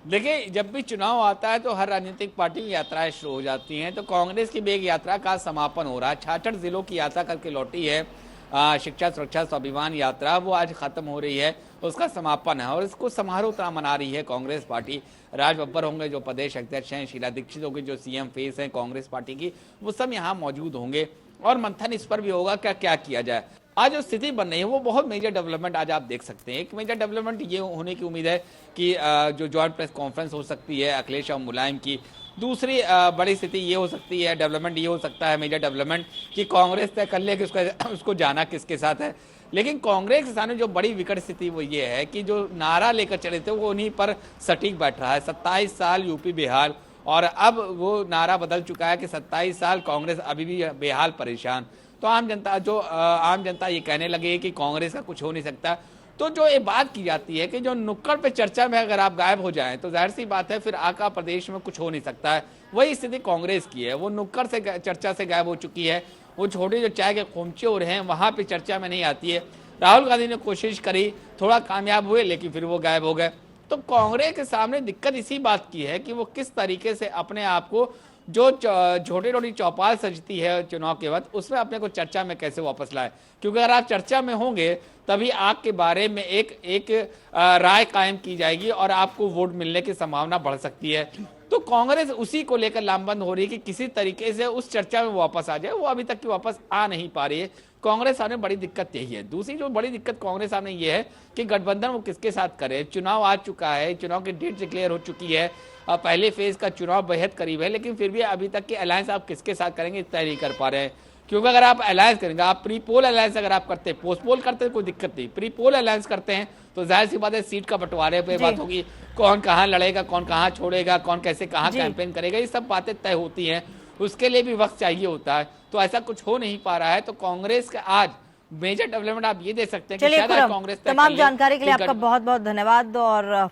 देखिए, जब भी चुनाव आता है तो हर राजनीतिक पार्टी की यात्राएं शुरू हो जाती हैं। तो कांग्रेस की भी एक यात्रा का समापन हो रहा है। 66 जिलों की यात्रा करके लौटी है शिक्षा सुरक्षा स्वाभिमान यात्रा, वो आज खत्म हो रही है, उसका समापन है और इसको समारोह तरह मना रही है कांग्रेस पार्टी। राज बब्बर होंगे जो प्रदेश अध्यक्ष हैं, शीला दीक्षित होंगी जो सीएम फेस हैं कांग्रेस पार्टी की, वो सब यहाँ मौजूद होंगे और मंथन इस पर भी होगा क्या किया जाए। आज जो स्थिति बन रही है वो बहुत मेजर डेवलपमेंट आज आप देख सकते हैं। एक मेजर डेवलपमेंट ये होने की उम्मीद है कि जो जॉइंट प्रेस कॉन्फ्रेंस हो सकती है अखिलेश और मुलायम की। दूसरी बड़ी स्थिति ये हो सकती है, डेवलपमेंट ये हो सकता है, मेजर डेवलपमेंट, कि कांग्रेस तय कर ले कि उसको जाना किसके साथ है। लेकिन कांग्रेस के सामने जो बड़ी विकट स्थिति वो ये है कि जो नारा लेकर चले थे वो उन्हीं पर सटीक बैठ रहा है। 27 साल यूपी बेहाल, और अब वो नारा बदल चुका है कि 27 साल कांग्रेस अभी भी बेहाल परेशान। तो आम जनता ये कहने लगे कि कांग्रेस का कुछ हो नहीं सकता। तो जो ये बात की जाती है कि जो नुक्कड़ पे चर्चा में अगर आप गायब हो जाएं तो जाहिर सी बात है फिर आका प्रदेश में कुछ हो नहीं सकता है। वही स्थिति कांग्रेस की है, वो नुक्कड़ से चर्चा से गायब हो चुकी है। वो छोटे जो चाय के खोमचे हो रहे हैं वहां पे चर्चा में नहीं आती है। राहुल गांधी ने कोशिश करी, थोड़ा कामयाब हुए, लेकिन फिर वो गायब हो गए। तो कांग्रेस के सामने दिक्कत इसी बात की है कि वो किस तरीके से अपने आप को जो छोटी छोटी चौपाल सजती है चुनाव के वक्त, उसमें अपने को चर्चा में कैसे वापस लाए। क्योंकि अगर आप चर्चा में होंगे तभी आपके बारे में एक राय कायम की जाएगी और आपको वोट मिलने की संभावना बढ़ सकती है। तो कांग्रेस उसी को लेकर लामबंद हो रही है कि किसी तरीके से उस चर्चा में वापस आ जाए। वो अभी तक की वापस आ नहीं पा रही है। कांग्रेस सामने बड़ी दिक्कत यही है। दूसरी जो बड़ी दिक्कत कांग्रेस सामने ये है कि गठबंधन वो किसके साथ करे। चुनाव आ चुका है, चुनाव की डेट डिक्लेयर हो चुकी है, पहले फेज का चुनाव बेहद करीब है, लेकिन फिर भी अभी तक के अलायंस आप किसके साथ करेंगे तय नहीं कर पा रहे हैं। क्योंकि अगर आप अलायंस करेंगे, आप प्री पोल अलायंस अगर आप करते हैं, पोस्ट पोल करते हैं कोई दिक्कत नहीं, प्री पोल अलायंस करते हैं तो जाहिर सी बात है सीट का बंटवारे पे बात होगी, कौन कहाँ लड़ेगा, कौन कहाँ छोड़ेगा, कौन कैसे कहाँ कैंपेन करेगा, ये सब बातें तय होती हैं। उसके लिए भी वक्त चाहिए होता है। तो ऐसा कुछ हो नहीं पा रहा है। तो कांग्रेस का आज मेजर डेवलपमेंट आप ये दे सकते हैं कि
चलिए
शायद आज
खुर्रम,
कांग्रेस तय
तमाम
कर ले
जानकारी के लिए
कि
आपका बहुत बहुत धन्यवाद। और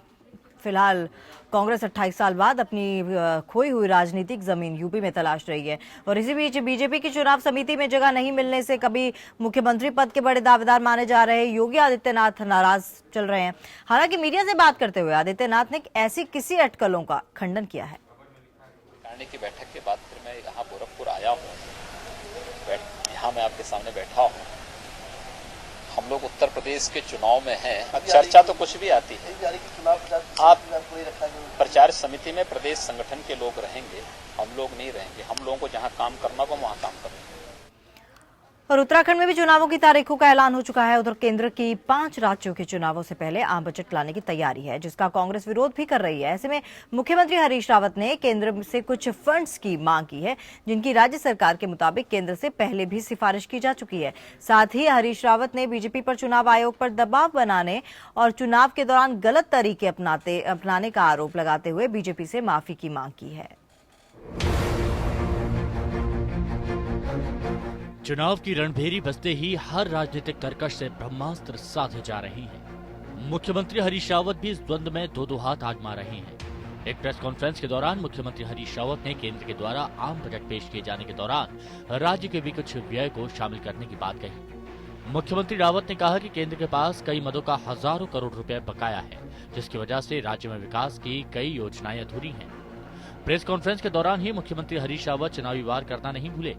फिलहाल कांग्रेस 28 साल बाद अपनी खोई हुई राजनीतिक जमीन यूपी में तलाश रही है। और इसी बीच बीजेपी की चुनाव समिति में जगह नहीं मिलने से कभी मुख्यमंत्री पद के बड़े दावेदार माने जा रहे योगी आदित्यनाथ नाराज चल रहे हैं। हालांकि मीडिया से बात करते हुए आदित्यनाथ ने ऐसी किसी अटकलों का खंडन किया है।
की बैठक के बाद फिर मैं यहाँ गोरखपुर आया हूँ, यहाँ मैं आपके सामने बैठा हूँ। हम लोग उत्तर प्रदेश के चुनाव में हैं, चर्चा तो कुछ भी आती है। आप प्रचार समिति में प्रदेश संगठन के लोग रहेंगे, हम लोग नहीं रहेंगे। हम लोगों को जहाँ काम करना होगा वहाँ काम करेंगे।
और उत्तराखंड में भी चुनावों की तारीखों का ऐलान हो चुका है। उधर केंद्र की 5 राज्यों के चुनावों से पहले आम बजट लाने की तैयारी है, जिसका कांग्रेस विरोध भी कर रही है। ऐसे में मुख्यमंत्री हरीश रावत ने केंद्र से कुछ फंड्स की मांग की है, जिनकी राज्य सरकार के मुताबिक केंद्र से पहले भी सिफारिश की जा चुकी है। साथ ही हरीश रावत ने बीजेपी पर चुनाव आयोग पर दबाव बनाने और चुनाव के दौरान गलत तरीके अपनाने का आरोप लगाते हुए बीजेपी से माफी की मांग की है।
चुनाव की रणभेरी बजते ही हर राजनीतिक तरकश से ब्रह्मास्त्र साधे जा रही हैं। मुख्यमंत्री हरीश रावत भी इस द्वंद में दो हाथ आजमा रहे हैं। एक प्रेस कॉन्फ्रेंस के दौरान मुख्यमंत्री हरीश रावत ने केंद्र के द्वारा आम बजट पेश किए जाने के दौरान राज्य के भी कुछ व्यय को शामिल करने की बात कही। मुख्यमंत्री रावत ने कहा कि केंद्र के पास कई मदों का हजारों करोड़ रुपए बकाया है, जिसकी वजह से राज्य में विकास की कई योजनाएं अधूरी हैं। प्रेस कॉन्फ्रेंस के दौरान ही मुख्यमंत्री हरीश रावत चुनावी वार करना नहीं भूले।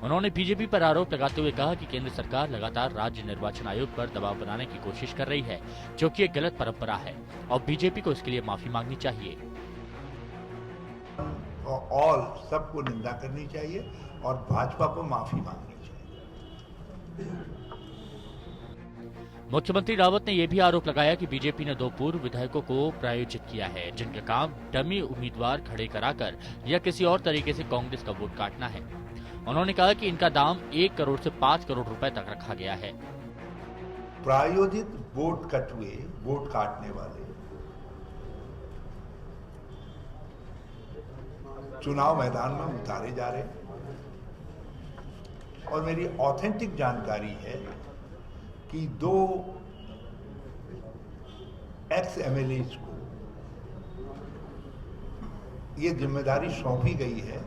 उन्होंने बीजेपी पर आरोप लगाते हुए कहा कि केंद्र सरकार लगातार राज्य निर्वाचन आयोग पर दबाव बनाने की कोशिश कर रही है, जो कि एक गलत परंपरा है और बीजेपी को इसके लिए माफी मांगनी चाहिए।
और सबको निंदा करनी चाहिए और भाजपा को माफी मांगनी चाहिए।
मुख्यमंत्री रावत ने यह भी आरोप लगाया कि बीजेपी ने 2 पूर्व विधायकों को प्रायोजित किया है, जिनका काम डमी उम्मीदवार खड़े कराकर या किसी और तरीके से कांग्रेस का वोट काटना है। उन्होंने कहा कि इनका दाम 1 करोड़ से 5 करोड़ रुपए तक रखा गया है।
प्रायोजित वोट कटुए, वोट काटने वाले चुनाव मैदान में उतारे जा रहे हैं। और मेरी ऑथेंटिक जानकारी है कि 2 एक्स एमएलएज को ये जिम्मेदारी सौंपी गई है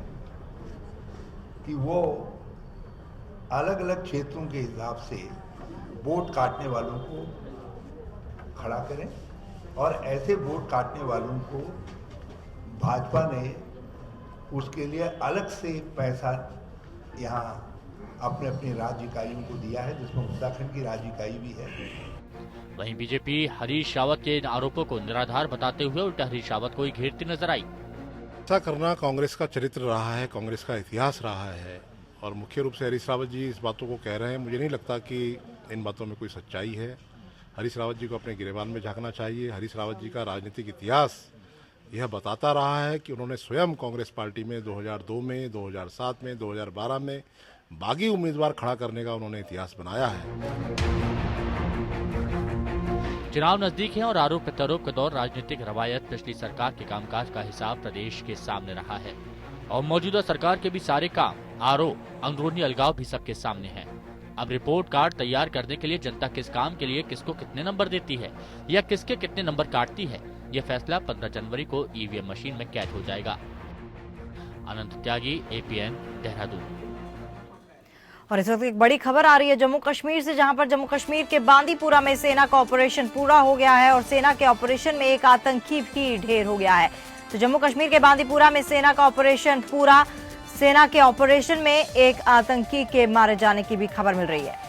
कि वो अलग अलग क्षेत्रों के हिसाब से वोट काटने वालों को खड़ा करें और ऐसे वोट काटने वालों को भाजपा ने उसके लिए अलग से पैसा यहाँ अपने अपने राज्य इकाइयों को दिया है, जिसमें उत्तराखंड की राज्य इकाई भी है।
वहीं बीजेपी हरीश रावत के इन आरोपों को निराधार बताते हुए उल्टा हरीश रावत को ही घेरती नजर आई।
ऐसा करना कांग्रेस का चरित्र रहा है, कांग्रेस का इतिहास रहा है और मुख्य रूप से हरीश रावत जी इस बातों को कह रहे हैं। मुझे नहीं लगता कि इन बातों में कोई सच्चाई है। हरीश रावत जी को अपने गिरेबान में झांकना चाहिए। हरीश रावत जी का राजनीतिक इतिहास यह बताता रहा है कि उन्होंने स्वयं कांग्रेस पार्टी में 2002 में, 2007 में, 2012 में बागी उम्मीदवार खड़ा करने का उन्होंने इतिहास बनाया है।
चुनाव नजदीक है और आरोप प्रत्यारोप का दौर राजनीतिक रवायत पिछली सरकार के कामकाज का हिसाब प्रदेश के सामने रहा है और मौजूदा सरकार के भी सारे काम, आरोप, अंदरूनी अलगाव भी सबके सामने है। अब रिपोर्ट कार्ड तैयार करने के लिए जनता किस काम के लिए किसको कितने नंबर देती है या किसके कितने नंबर काटती है, यह फैसला 15 जनवरी को ईवीएम मशीन में कैद हो जाएगा। अनंत त्यागी, APN, देहरादून।
और इस वक्त एक बड़ी खबर आ रही है जम्मू कश्मीर से, जहां पर जम्मू कश्मीर के बांदीपुरा में सेना का ऑपरेशन पूरा हो गया है और सेना के ऑपरेशन में एक आतंकी भी ढेर हो गया है। तो जम्मू कश्मीर के बांदीपुरा में सेना का ऑपरेशन पूरा, सेना के ऑपरेशन में एक आतंकी के मारे जाने की भी खबर मिल रही है।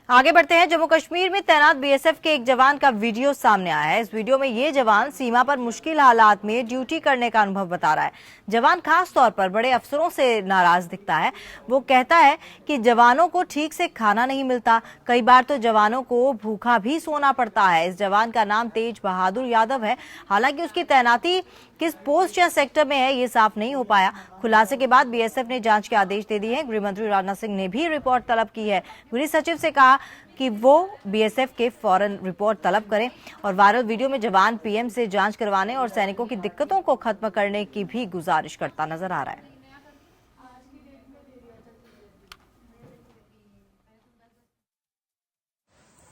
आगे बढ़ते हैं। जम्मू कश्मीर में तैनात बीएसएफ के एक जवान का वीडियो सामने आया है। इस वीडियो में ये जवान सीमा पर मुश्किल हालात में ड्यूटी करने का अनुभव बता रहा है। जवान खास तौर पर बड़े अफसरों से नाराज दिखता है। वो कहता है कि जवानों को ठीक से खाना नहीं मिलता, कई बार तो जवानों को भूखा भी सोना पड़ता है। इस जवान का नाम तेज बहादुर यादव है। हालांकि उसकी तैनाती किस पोस्ट या सेक्टर में है ये साफ नहीं हो पाया। खुलासे के बाद बीएसएफ ने जांच के आदेश दे दिए हैं। गृह मंत्री राजनाथ सिंह ने भी रिपोर्ट तलब की है। गृह सचिव से कहा कि वो बीएसएफ के फौरन रिपोर्ट तलब करें और वायरल वीडियो में जवान पीएम से जांच करवाने और सैनिकों की दिक्कतों को खत्म करने की भी गुजारिश करता नजर आ रहा है।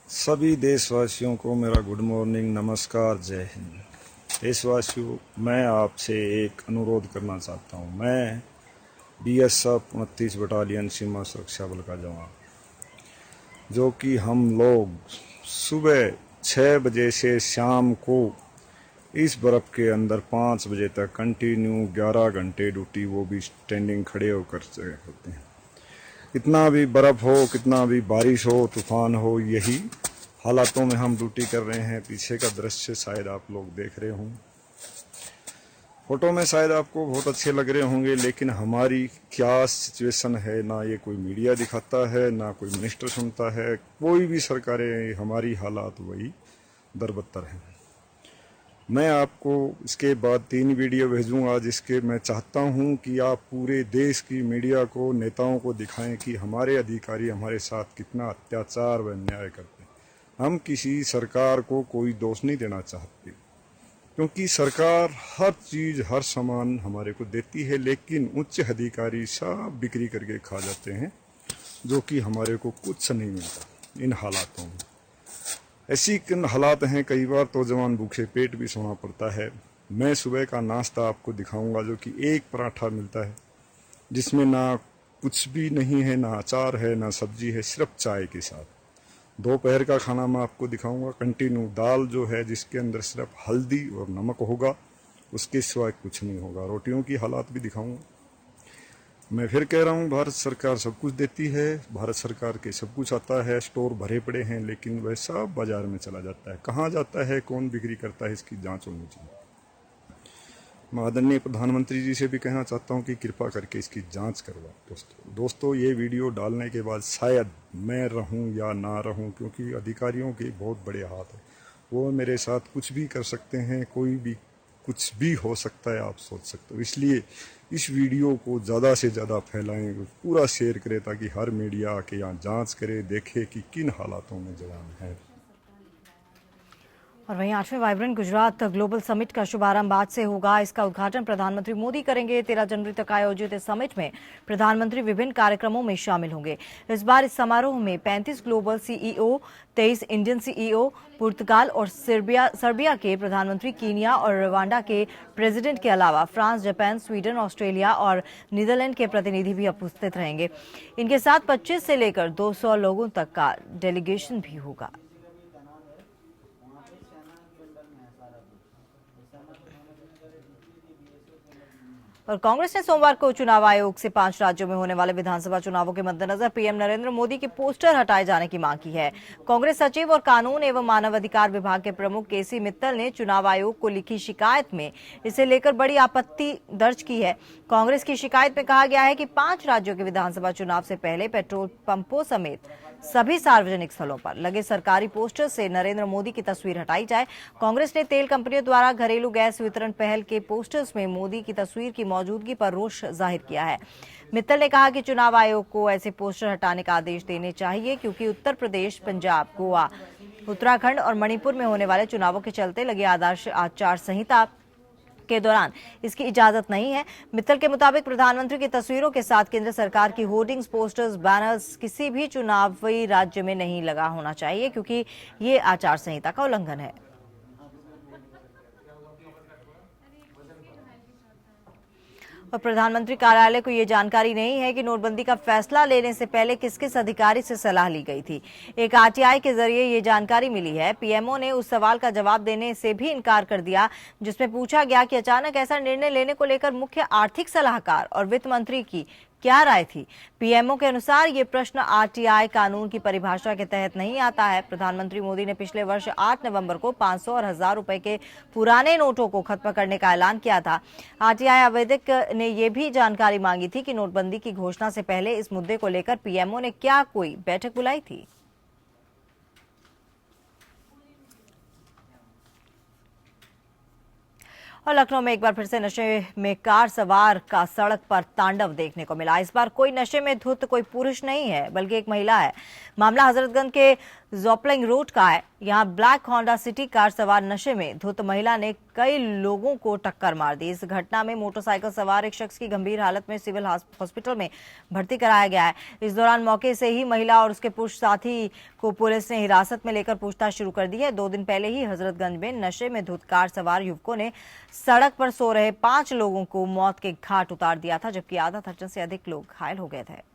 सभी देशवासियों को मेरा गुड मॉर्निंग, नमस्कार, जय हिंद। देशवासियों, मैं आपसे एक अनुरोध करना चाहता हूं। मैं बीएसएफ 29 बटालियन सीमा सुरक्षा बल का जवान, जो कि हम लोग सुबह 6 बजे से शाम को इस बर्फ़ के अंदर 5 बजे तक कंटिन्यू 11 घंटे ड्यूटी, वो भी स्टैंडिंग खड़े होकर करते हैं। कितना भी बर्फ़ हो, कितना भी बारिश हो, तूफान हो, यही हालातों में हम ड्यूटी कर रहे हैं। पीछे का दृश्य शायद आप लोग देख रहे हों, फोटो में शायद आपको बहुत अच्छे लग रहे होंगे, लेकिन हमारी क्या सिचुएशन है ना ये कोई मीडिया दिखाता है, ना कोई मिनिस्टर सुनता है, कोई भी सरकारें। हमारी हालात वही दरबत्तर हैं। मैं आपको इसके बाद 3 वीडियो भेजूंगा, जिसके मैं चाहता हूं कि आप पूरे देश की मीडिया को, नेताओं को दिखाएं कि हमारे अधिकारी हमारे साथ कितना अत्याचार व अन्याय करते हैं। हम किसी सरकार को कोई दोष नहीं देना चाहते, क्योंकि सरकार हर चीज़, हर सामान हमारे को देती है, लेकिन उच्च अधिकारी सब बिक्री करके खा जाते हैं, जो कि हमारे को कुछ नहीं मिलता इन हालातों में। ऐसी हालात हैं, कई बार तो जवान भूखे पेट भी सोना पड़ता है। मैं सुबह का नाश्ता आपको दिखाऊंगा, जो कि एक पराठा मिलता है, जिसमें ना कुछ भी नहीं है, ना अचार है, ना सब्जी है, सिर्फ चाय के साथ। दोपहर का खाना मैं आपको दिखाऊंगा, कंटिन्यू दाल जो है, जिसके अंदर सिर्फ हल्दी और नमक होगा, उसके सिवाय कुछ नहीं होगा। रोटियों की हालात भी दिखाऊंगा। मैं फिर कह रहा हूँ, भारत सरकार सब कुछ देती है, भारत सरकार के सब कुछ आता है, स्टोर भरे पड़े हैं, लेकिन वह सब बाजार में चला जाता है। कहाँ जाता है, कौन बिक्री करता है, इसकी जांच होनी चाहिए। मैं आदरणीय प्रधानमंत्री जी से भी कहना चाहता हूँ कि कृपा करके इसकी जांच करवाओ। दोस्तों, ये वीडियो डालने के बाद शायद मैं रहूँ या ना रहूँ, क्योंकि अधिकारियों के बहुत बड़े हाथ हैं, वो मेरे साथ कुछ भी कर सकते हैं, कोई भी कुछ भी हो सकता है, आप सोच सकते हो। इसलिए इस वीडियो को ज़्यादा से ज़्यादा फैलाएं, पूरा शेयर करें, ताकि हर मीडिया आके यहाँ जांच करे, देखे कि किन हालातों में जवान है।
और वहीं 8वें वाइब्रेंट गुजरात ग्लोबल समिट का शुभारंभ आज से होगा। इसका उद्घाटन प्रधानमंत्री मोदी करेंगे। 13 जनवरी तक आयोजित इस समिट में प्रधानमंत्री विभिन्न कार्यक्रमों में शामिल होंगे। इस बार इस समारोह में 35 ग्लोबल सीईओ, 23 इंडियन सीईओ, पुर्तगाल और सर्बिया के प्रधानमंत्री, कीनिया और रवांडा के प्रेसिडेंट के अलावा फ्रांस, जापान, स्वीडन, ऑस्ट्रेलिया और नीदरलैंड के प्रतिनिधि भी उपस्थित रहेंगे। इनके साथ 25 से लेकर 200 लोगों तक का डेलीगेशन भी होगा। और कांग्रेस ने सोमवार को चुनाव आयोग से 5 राज्यों में होने वाले विधानसभा चुनावों के मद्देनजर पीएम नरेंद्र मोदी के पोस्टर हटाए जाने की मांग की है। कांग्रेस सचिव और कानून एवं मानवाधिकार विभाग के प्रमुख केसी मित्तल ने चुनाव आयोग को लिखी शिकायत में इसे लेकर बड़ी आपत्ति दर्ज की है। कांग्रेस की शिकायत में कहा गया है कि 5 राज्यों के विधानसभा चुनाव से पहले पेट्रोल पंपों समेत सभी सार्वजनिक स्थलों पर लगे सरकारी पोस्टर से नरेंद्र मोदी की तस्वीर हटाई जाए। कांग्रेस ने तेल कंपनियों द्वारा घरेलू गैस वितरण पहल के पोस्टर्स में मोदी की तस्वीर की मौजूदगी पर रोष जाहिर किया है। मित्तल ने कहा कि चुनाव आयोग को ऐसे पोस्टर हटाने का आदेश देने चाहिए, क्योंकि उत्तर प्रदेश, पंजाब, गोवा, उत्तराखंड और मणिपुर में होने वाले चुनावों के चलते लगे आदर्श आचार संहिता के दौरान इसकी इजाजत नहीं है। मित्तल के मुताबिक प्रधानमंत्री की तस्वीरों के साथ केंद्र सरकार की होर्डिंग्स, पोस्टर्स, बैनर्स किसी भी चुनावी राज्य में नहीं लगा होना चाहिए, क्योंकि ये आचार संहिता का उल्लंघन है। और प्रधानमंत्री कार्यालय को ये जानकारी नहीं है कि नोटबंदी का फैसला लेने से पहले किस किस अधिकारी से सलाह ली गई थी। एक आरटीआई के जरिए ये जानकारी मिली है। पीएमओ ने उस सवाल का जवाब देने से भी इनकार कर दिया, जिसमें पूछा गया कि अचानक ऐसा निर्णय लेने को लेकर मुख्य आर्थिक सलाहकार और वित्त मंत्री की क्या राय थी। पीएमओ के अनुसार ये प्रश्न आरटीआई कानून की परिभाषा के तहत नहीं आता है। प्रधानमंत्री मोदी ने पिछले वर्ष 8 नवंबर को 500 और 1000 रुपए के पुराने नोटों को खत्म करने का ऐलान किया था। आरटीआई आवेदक ने यह भी जानकारी मांगी थी कि नोटबंदी की घोषणा से पहले इस मुद्दे को लेकर पीएमओ ने क्या कोई बैठक बुलाई थी। और लखनऊ में एक बार फिर से नशे में कार सवार का सड़क पर तांडव देखने को मिला। इस बार कोई नशे में धुत कोई पुरुष नहीं है बल्कि एक महिला है। मामला हजरतगंज के जोपलिंग रोड का है। यहां ब्लैक होंडा सिटी कार सवार नशे में धुत महिला ने कई लोगों को टक्कर मार दी। इस घटना में मोटरसाइकिल सवार एक शख्स की गंभीर हालत में सिविल हॉस्पिटल में भर्ती कराया गया है। इस दौरान मौके से ही महिला और उसके पुरुष साथी को पुलिस ने हिरासत में लेकर पूछताछ शुरू कर दी है। 2 दिन पहले ही हजरतगंज में नशे में धुत कार सवार युवकों ने सड़क पर सो रहे 5 लोगों को मौत के घाट उतार दिया था, जबकि आधा दर्जन से अधिक लोग घायल हो गए थे।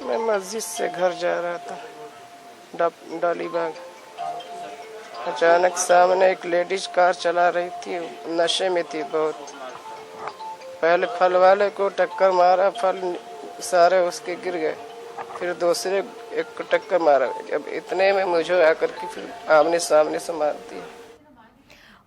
मैं मस्जिद से घर जा रहा था डालीबाग। अचानक सामने एक लेडीज कार चला रही थी, नशे में थी बहुत। पहले फल वाले को टक्कर मारा, फल सारे उसके गिर गए, फिर दूसरे एक को टक्कर मारा। अब इतने में मुझे आकर के फिर आमने सामने से मार दिया।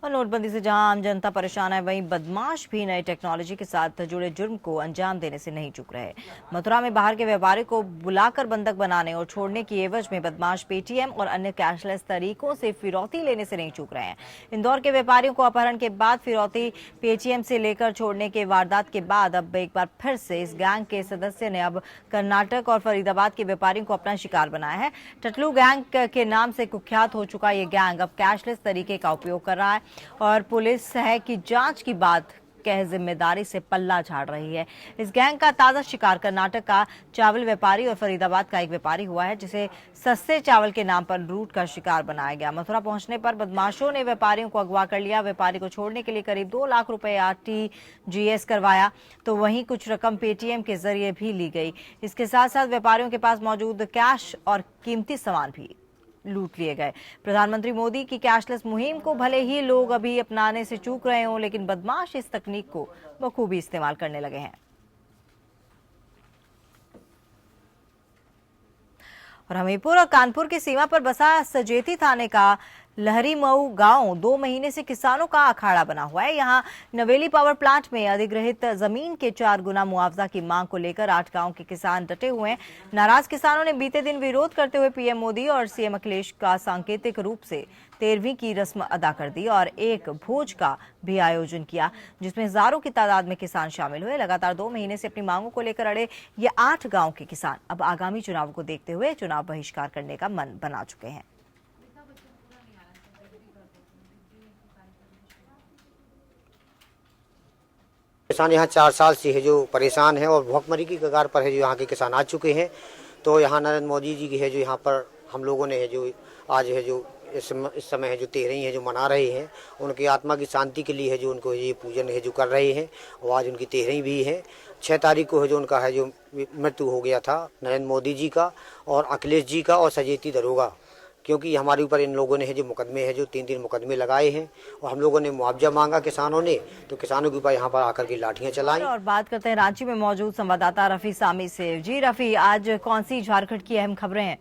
और नोटबंदी से जहां आम जनता परेशान है, वहीं बदमाश भी नई टेक्नोलॉजी के साथ जुड़े जुर्म को अंजाम देने से नहीं चूक रहे। मथुरा में बाहर के व्यापारी को बुलाकर बंधक बनाने और छोड़ने की एवज में बदमाश पेटीएम और अन्य कैशलेस तरीकों से फिरौती लेने से नहीं चूक रहे हैं। इंदौर के व्यापारियों को अपहरण के बाद फिरौती पेटीएम से लेकर छोड़ने के वारदात के बाद अब एक बार फिर से इस गैंग के सदस्य ने अब कर्नाटक और फरीदाबाद के व्यापारियों को अपना शिकार बनाया है। टटलू गैंग के नाम से कुख्यात हो चुका ये गैंग अब कैशलेस तरीके का उपयोग कर रहा है और पुलिस है कि जांच की बात कह जिम्मेदारी से पल्ला झाड़ रही है। इस गैंग का ताजा शिकार कर्नाटक का चावल व्यापारी और फरीदाबाद का एक व्यापारी हुआ है, जिसे सस्ते चावल के नाम पर लूट का शिकार बनाया गया। मथुरा पहुंचने पर बदमाशों ने व्यापारियों को अगवा कर लिया। व्यापारी को छोड़ने के लिए करीब 2 लाख रुपए RTGS करवाया, तो वहीं कुछ रकम पेटीएम के जरिए भी ली गई। इसके साथ साथ व्यापारियों के पास मौजूद कैश और कीमती सामान भी लूट लिए गए। प्रधानमंत्री मोदी की कैशलेस मुहिम को भले ही लोग अभी अपनाने से चूक रहे हों, लेकिन बदमाश इस तकनीक को बखूबी इस्तेमाल करने लगे हैं। और हमीरपुर और कानपुर की सीमा पर बसा सजेती थाने का लहरी मऊ गांव 2 महीने से किसानों का अखाड़ा बना हुआ है। यहां नवेली पावर प्लांट में अधिग्रहित जमीन के 4 गुना मुआवजा की मांग को लेकर 8 गांव के किसान डटे हुए हैं। नाराज किसानों ने बीते दिन विरोध करते हुए पीएम मोदी और सीएम अखिलेश का सांकेतिक रूप से 13वीं की रस्म अदा कर दी और एक भोज का भी आयोजन किया, जिसमें हजारों की तादाद में किसान शामिल हुए। लगातार 2 महीने से अपनी मांगों को लेकर अड़े ये 8 गांव के किसान अब आगामी चुनाव को देखते हुए चुनाव बहिष्कार करने का मन बना चुके हैं।
किसान यहाँ 4 साल से है जो परेशान है और भूखमरी की कगार पर है जो यहाँ के किसान आ चुके हैं। तो यहाँ नरेंद्र मोदी जी की है जो यहाँ पर हम लोगों ने है जो आज है जो इस समय है जो 13वीं है जो मना रहे हैं, उनकी आत्मा की शांति के लिए है जो उनको ये पूजन है जो कर रहे हैं। और आज उनकी 13वीं भी है। 6 तारीख को है जो उनका है जो मृत्यु हो गया था नरेंद्र मोदी जी का और अखिलेश जी का और सजेती दरोगा, क्योंकि हमारे ऊपर इन लोगों ने है जो मुकदमे है जो 3 मुकदमे लगाए हैं और हम लोगों ने मुआवजा मांगा किसानों ने, तो किसानों के ऊपर यहाँ पर आकर के लाठियां चलाई।
और बात करते हैं रांची में मौजूद संवाददाता रफी सामी से। जी रफी, आज कौन सी झारखंड की अहम खबरें हैं?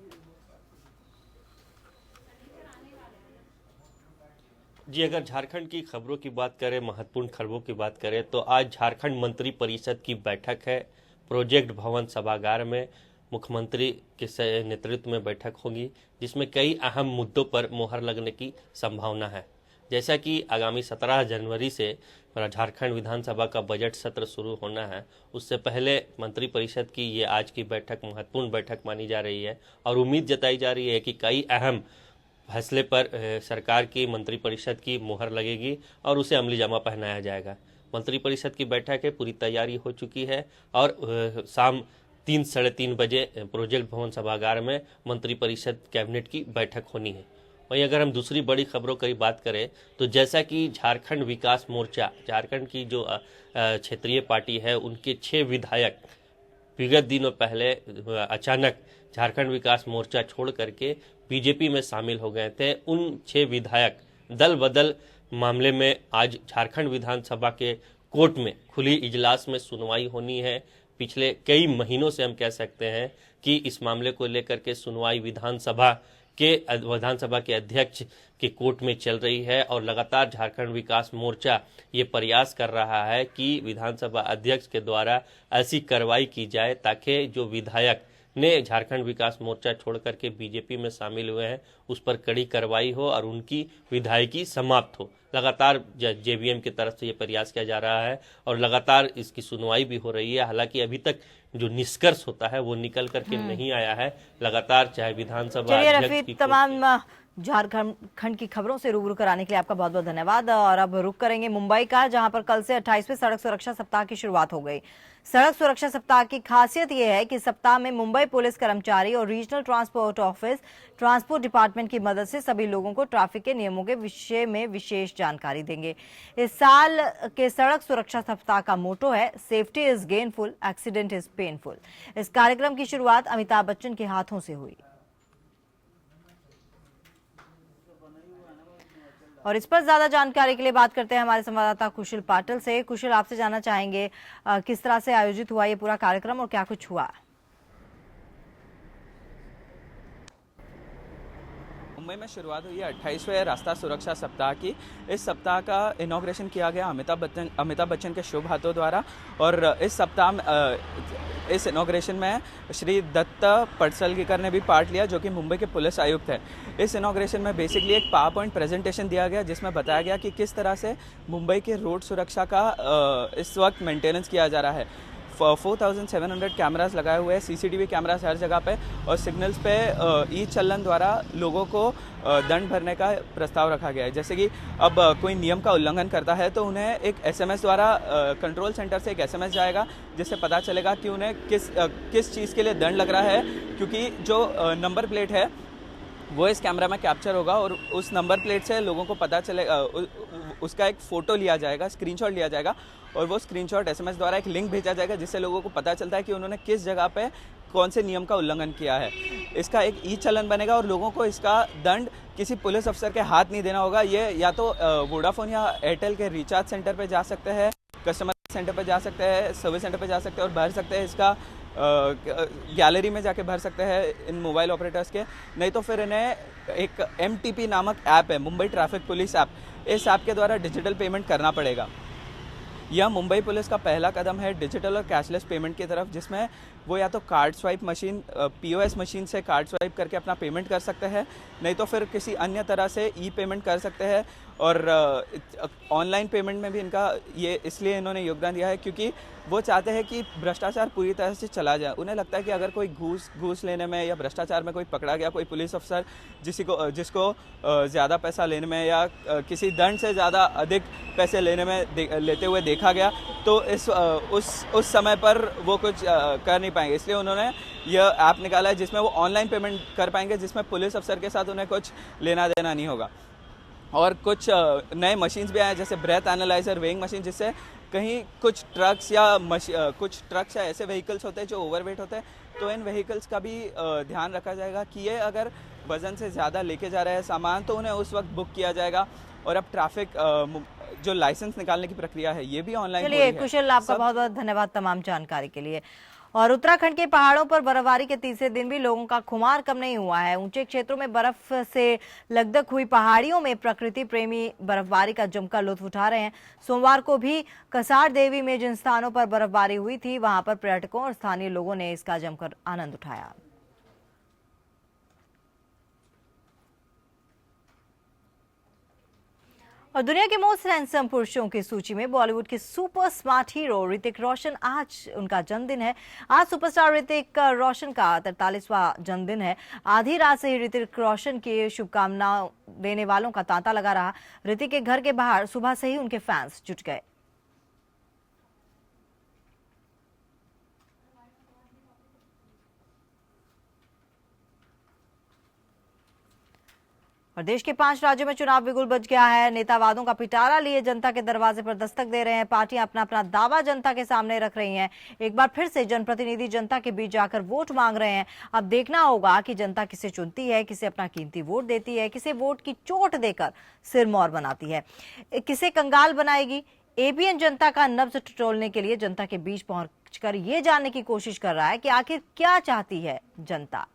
जी, अगर झारखंड की खबरों की बात करें, महत्वपूर्ण खबरों की बात करें, तो आज झारखंड मंत्री परिषद की बैठक है। प्रोजेक्ट भवन सभागार में मुख्यमंत्री के नेतृत्व में बैठक होगी, जिसमें कई अहम मुद्दों पर मोहर लगने की संभावना है। जैसा कि आगामी 17 जनवरी से झारखंड विधानसभा का बजट सत्र शुरू होना है, उससे पहले मंत्रिपरिषद की ये आज की बैठक महत्वपूर्ण बैठक मानी जा रही है और उम्मीद जताई जा रही है कि कई अहम फैसले पर सरकार की मंत्रिपरिषद की मोहर लगेगी और उसे अमली जामा पहनाया जाएगा। मंत्रिपरिषद की बैठक है, पूरी तैयारी हो चुकी है और शाम 3 साढ़े 3 बजे प्रोजेक्ट भवन सभागार में मंत्रिपरिषद कैबिनेट की बैठक होनी है। वहीं अगर हम दूसरी बड़ी खबरों की बात करें, तो जैसा कि झारखंड विकास मोर्चा, झारखंड की जो क्षेत्रीय पार्टी है, उनके 6 विधायक विगत दिनों पहले अचानक झारखंड विकास मोर्चा छोड़ करके बीजेपी में शामिल हो गए थे। उन 6 विधायक दल बदल मामले में आज झारखंड विधानसभा के कोर्ट में खुली इजलास में सुनवाई होनी है। पिछले कई महीनों से हम कह सकते हैं कि इस मामले को लेकर के सुनवाई विधानसभा के अध्यक्ष के कोर्ट में चल रही है और लगातार झारखंड विकास मोर्चा ये प्रयास कर रहा है कि विधानसभा अध्यक्ष के द्वारा ऐसी कार्रवाई की जाए ताकि जो विधायक जितने झारखंड विकास मोर्चा छोड़ करके बीजेपी में शामिल हुए हैं उस पर कड़ी कार्रवाई हो और उनकी विधायकी समाप्त हो। लगातार जेवीएम की तरफ से ये प्रयास किया जा रहा है और लगातार इसकी सुनवाई भी हो रही है। हालांकि अभी तक जो निष्कर्ष होता है वो निकल करके नहीं आया है। लगातार चाहे विधानसभा अध्यक्ष की
तमाम झारखंड की खबरों से रूबरू कराने के लिए आपका बहुत बहुत धन्यवाद। और अब रुक करेंगे मुंबई का, जहां पर कल से 28वें सड़क सुरक्षा सप्ताह की शुरुआत हो गई। सड़क सुरक्षा सप्ताह की खासियत यह है कि सप्ताह में मुंबई पुलिस कर्मचारी और regional transport office transport department की मदद से सभी लोगों को ट्रैफिक के नियमों के विषय में विशेष जानकारी देंगे। इस साल के सड़क सुरक्षा सप्ताह का मोटो है safety is gainful, accident is painful. इस कार्यक्रम की शुरुआत अमिताभ बच्चन के हाथों से हुई और इस पर ज्यादा जानकारी के लिए बात करते हैं हमारे संवाददाता कुशल पाटिल से। कुशल, आपसे जानना चाहेंगे किस तरह से आयोजित हुआ ये पूरा कार्यक्रम और क्या कुछ हुआ?
मुंबई में शुरुआत हुई है 28वें रास्ता सुरक्षा सप्ताह की। इस सप्ताह का इनॉग्रेशन किया गया अमिताभ बच्चन के शुभ हाथों द्वारा और इस सप्ताह में इस इनॉग्रेशन में श्री दत्त पडसलगीकर ने भी पार्ट लिया, जो कि मुंबई के पुलिस आयुक्त है। इस इनॉग्रेशन में बेसिकली एक पावर पॉइंट प्रेजेंटेशन दिया गया जिसमें बताया गया कि किस तरह से मुंबई के रोड सुरक्षा का इस वक्त मेंटेनेंस किया जा रहा है। 4700 कैमरास लगाए हुए हैं, सीसीटीवी कैमरास हर जगह पे और सिग्नल्स पे ई चलन द्वारा लोगों को दंड भरने का प्रस्ताव रखा गया है। जैसे कि अब कोई नियम का उल्लंघन करता है तो उन्हें एक एसएमएस द्वारा कंट्रोल सेंटर से एक एसएमएस जाएगा जिससे पता चलेगा कि उन्हें किस चीज़ के लिए दंड लग रहा है, क्योंकि जो नंबर प्लेट है वो इस कैमरा में कैप्चर होगा और उस नंबर प्लेट से लोगों को पता चलेगा, उसका एक फ़ोटो लिया जाएगा, स्क्रीनशॉट लिया जाएगा और वो स्क्रीनशॉट एसएमएस द्वारा एक लिंक भेजा जाएगा जिससे लोगों को पता चलता है कि उन्होंने किस जगह पे कौन से नियम का उल्लंघन किया है। इसका एक ई चलन बनेगा और लोगों को इसका दंड किसी पुलिस अफसर के हाथ नहीं देना होगा। ये या तो वोडाफोन या एयरटेल के रिचार्ज सेंटर पे जा सकते हैं, कस्टमर सेंटर पे जा सकते हैं, सर्विस सेंटर पे जा सकते हैं और भर सकते हैं। इसका गैलरी में जाके भर सकते हैं इन मोबाइल ऑपरेटर्स के, नहीं तो फिर इन्हें एक MTP नामक ऐप है, मुंबई ट्रैफिक पुलिस ऐप, इस ऐप के द्वारा डिजिटल पेमेंट करना पड़ेगा। यह मुंबई पुलिस का पहला कदम है डिजिटल और कैशलेस पेमेंट की तरफ, जिसमें वो या तो card swipe machine POS machine से कार्ड स्वाइप करके अपना पेमेंट कर सकते हैं, नहीं तो फिर किसी अन्य तरह से ई पेमेंट कर सकते हैं। और ऑनलाइन पेमेंट में भी इनका ये इसलिए इन्होंने योगदान दिया है क्योंकि वो चाहते हैं कि भ्रष्टाचार पूरी तरह से चला जाए। उन्हें लगता है कि अगर कोई घूस लेने में या भ्रष्टाचार में कोई पकड़ा गया, कोई पुलिस अफसर जिसको ज़्यादा पैसा लेने में या किसी दंड से ज़्यादा अधिक पैसे लेने में लेते हुए देखा गया, तो उस समय पर वो कुछ कर नहीं पाएंगे। इसलिए उन्होंने यह ऐप निकाला है जिसमें वो ऑनलाइन पेमेंट कर पाएंगे, जिसमें पुलिस अफसर के साथ उन्हें कुछ लेना देना नहीं होगा। और कुछ नए मशीन्स भी आए जैसे ब्रेथ एनालाइजर, वेइंग मशीन, जिससे कहीं कुछ ट्रक्स या ऐसे व्हीकल्स होते हैं जो ओवरवेट होते हैं, तो इन व्हीकल्स का भी ध्यान रखा जाएगा कि ये अगर वजन से ज़्यादा लेके जा रहे हैं सामान तो उन्हें उस वक्त बुक किया जाएगा। और अब ट्रैफिक जो लाइसेंस निकालने की प्रक्रिया है ये भी ऑनलाइन हो रही है।
चलिए कुशल, आपका बहुत बहुत धन्यवाद तमाम जानकारी के लिए। और उत्तराखंड के पहाड़ों पर बर्फबारी के तीसरे दिन भी लोगों का खुमार कम नहीं हुआ है। ऊंचे क्षेत्रों में बर्फ से लकदक हुई पहाड़ियों में प्रकृति प्रेमी बर्फबारी का जमकर लुत्फ उठा रहे हैं। सोमवार को भी कसार देवी में जिन स्थानों पर बर्फबारी हुई थी वहां पर पर्यटकों और स्थानीय लोगों ने इसका जमकर आनंद उठाया। और दुनिया के मोस्ट हैंडसम पुरुषों की सूची में बॉलीवुड के super smart hero Hrithik Roshan, आज उनका जन्मदिन है। आज सुपरस्टार ऋतिक रोशन का 43वां जन्मदिन है। आधी रात से ही ऋतिक रोशन की शुभकामनाएं देने वालों का तांता लगा रहा। ऋतिक के घर के बाहर सुबह से ही उनके फैंस जुट गए। और देश के 5 राज्यों में चुनाव बिगुल बज गया है। नेता वादों का पिटारा लिए जनता के दरवाजे पर दस्तक दे रहे हैं। पार्टियां अपना अपना दावा जनता के सामने रख रही हैं। एक बार फिर से जनप्रतिनिधि जनता के बीच जाकर वोट मांग रहे हैं। अब देखना होगा कि जनता किसे चुनती है, किसे अपना कीमती वोट देती है, किसे वोट की चोट देकर सिरमौर बनाती है, किसे कंगाल बनाएगी। ABN जनता का नब्ज टटोलने के लिए जनता के बीच पहुंचकर ये जानने की कोशिश कर रहा है कि आखिर क्या चाहती है जनता।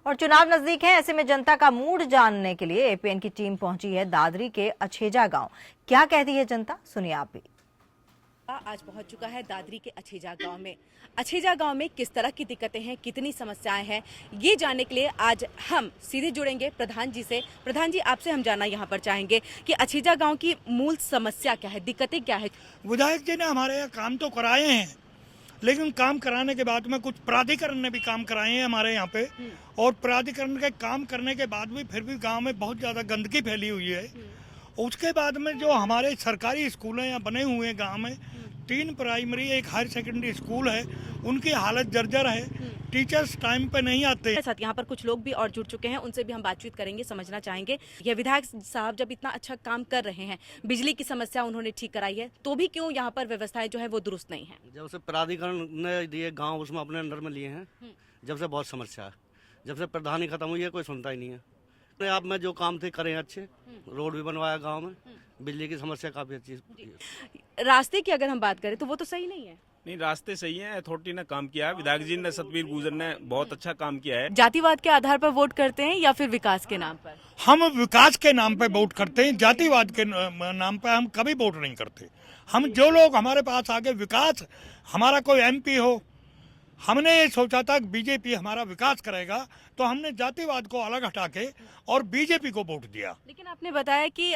और और चुनाव नजदीक है, ऐसे में जनता का मूड जानने के लिए एपीएन की टीम पहुंची है दादरी के अछेजा गांव। क्या कहती है जनता, सुनिए आप भी।
आज पहुंच चुका है दादरी के अछेजा गांव में। अछेजा गांव में किस तरह की दिक्कतें हैं, कितनी समस्याएं हैं, ये जानने के लिए आज हम सीधे जुड़ेंगे प्रधान जी से। प्रधान जी, आपसे हम जानना यहाँ पर चाहेंगे कि अछेजा गांव की मूल समस्या क्या है, दिक्कतें क्या है।
विधायक जी ने हमारे यहाँ काम तो कराए हैं, लेकिन काम कराने के बाद में कुछ प्राधिकरण ने भी काम कराए हैं हमारे यहाँ पे, और प्राधिकरण के काम करने के बाद भी फिर भी गाँव में बहुत ज़्यादा गंदगी फैली हुई है। उसके बाद में जो हमारे सरकारी स्कूल हैं यहाँ बने हुए हैं गांव में, 3 प्राइमरी, 1 हायर सेकेंडरी स्कूल है, उनकी हालत जर्जर है। टीचर्स टाइम पे नहीं आते।
साथ यहाँ पर कुछ लोग भी और जुड़ चुके हैं, उनसे भी हम बातचीत करेंगे, समझना चाहेंगे। ये विधायक साहब जब इतना अच्छा काम कर रहे हैं, बिजली की समस्या उन्होंने ठीक कराई है, तो भी क्यों यहाँ पर व्यवस्थाएं जो है वो दुरुस्त नहीं है?
जब से प्राधिकरण ने दिए गाँव उसमें अपने अंडर में लिए हैं, जब से बहुत समस्या है। जब से प्रधानी खत्म हुई है कोई सुनता ही नहीं है। आप में जो काम थे करें अच्छे, रोड भी बनवाया गांव में, बिजली की समस्या काफी अच्छी।
रास्ते की अगर हम बात करें तो वो तो सही नहीं है।
नहीं, रास्ते सही हैं, अथॉरिटी ने काम किया है, विधायक जी ने, सतवीर गुर्जर ने बहुत अच्छा काम किया है।
जातिवाद के आधार पर वोट करते हैं या फिर विकास के नाम पर?
हम विकास के नाम पे वोट करते हैं, जातिवाद के नाम पे हम कभी वोट नहीं करते। हम जो लोग हमारे पास आगे विकास, हमारा कोई एमपी हो, हमने ये सोचा था कि बीजेपी हमारा विकास करेगा, तो हमने जातिवाद को अलग हटा के और बीजेपी को वोट दिया।
लेकिन आपने बताया कि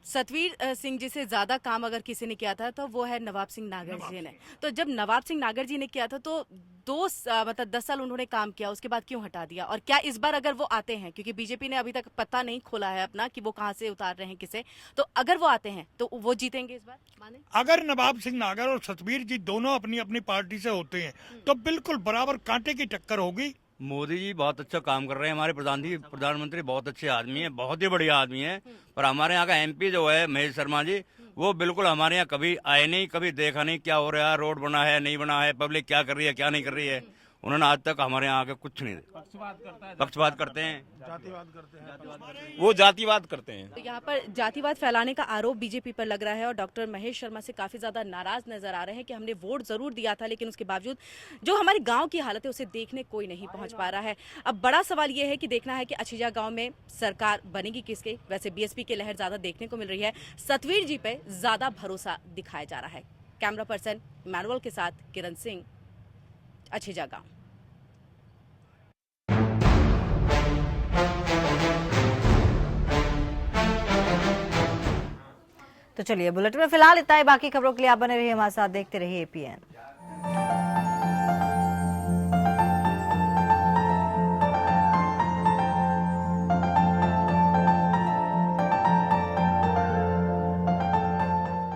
सतवीर सिंह जी से ज्यादा काम अगर किसी ने किया था तो वो है नवाब सिंह नागर जी ने। तो जब नवाब सिंह नागर जी ने किया था तो 10 साल उन्होंने काम किया, उसके बाद क्यों हटा दिया? और क्या इस बार अगर वो आते हैं, क्योंकि बीजेपी ने अभी तक पता नहीं खोला है अपना कि वो कहां से उतार रहे हैं किसे, तो अगर वो आते हैं तो वो जीतेंगे इस बार, माने?
अगर नवाब सिंह नागर और सतवीर जी दोनों अपनी अपनी पार्टी से होते हैं तो बिल्कुल बराबर कांटे की टक्कर होगी।
मोदी जी बहुत अच्छा काम कर रहे हैं, हमारे प्रधानमंत्री बहुत अच्छे आदमी हैं, बहुत ही बढ़िया आदमी हैं। पर हमारे यहाँ का एमपी जो है महेश शर्मा जी, वो बिल्कुल हमारे यहाँ कभी आए नहीं, कभी देखा नहीं क्या हो रहा है, रोड बना है नहीं बना है, पब्लिक क्या कर रही है क्या नहीं कर रही है। उन्होंने आज तक हमारे यहाँ आके कुछ नहीं, पक्षपात करते हैं,
जातिवाद करते हैं, वो जातिवाद करते हैं।
तो यहाँ पर जातिवाद फैलाने का आरोप बीजेपी पर लग रहा है और डॉक्टर महेश शर्मा से काफी ज्यादा नाराज नजर आ रहे हैं कि हमने वोट जरूर दिया था, लेकिन उसके बावजूद जो हमारे गांव की हालत है उसे देखने कोई नहीं पहुंच पा रहा है। अब बड़ा सवाल ये है कि देखना है कि अछेजा गांव में सरकार बनेगी किसके। वैसे बीएसपी की लहर ज्यादा देखने को मिल रही है, सतवीर जी पे ज्यादा भरोसा दिखाया जा रहा है। कैमरा पर्सन मैनुअल के साथ किरण सिंह, अछेजा गांव।
तो चलिए बुलेटिन में फिलहाल इतना ही। बाकी खबरों के लिए आप बने रहिए हमारे साथ, देखते रहिए एपीएन।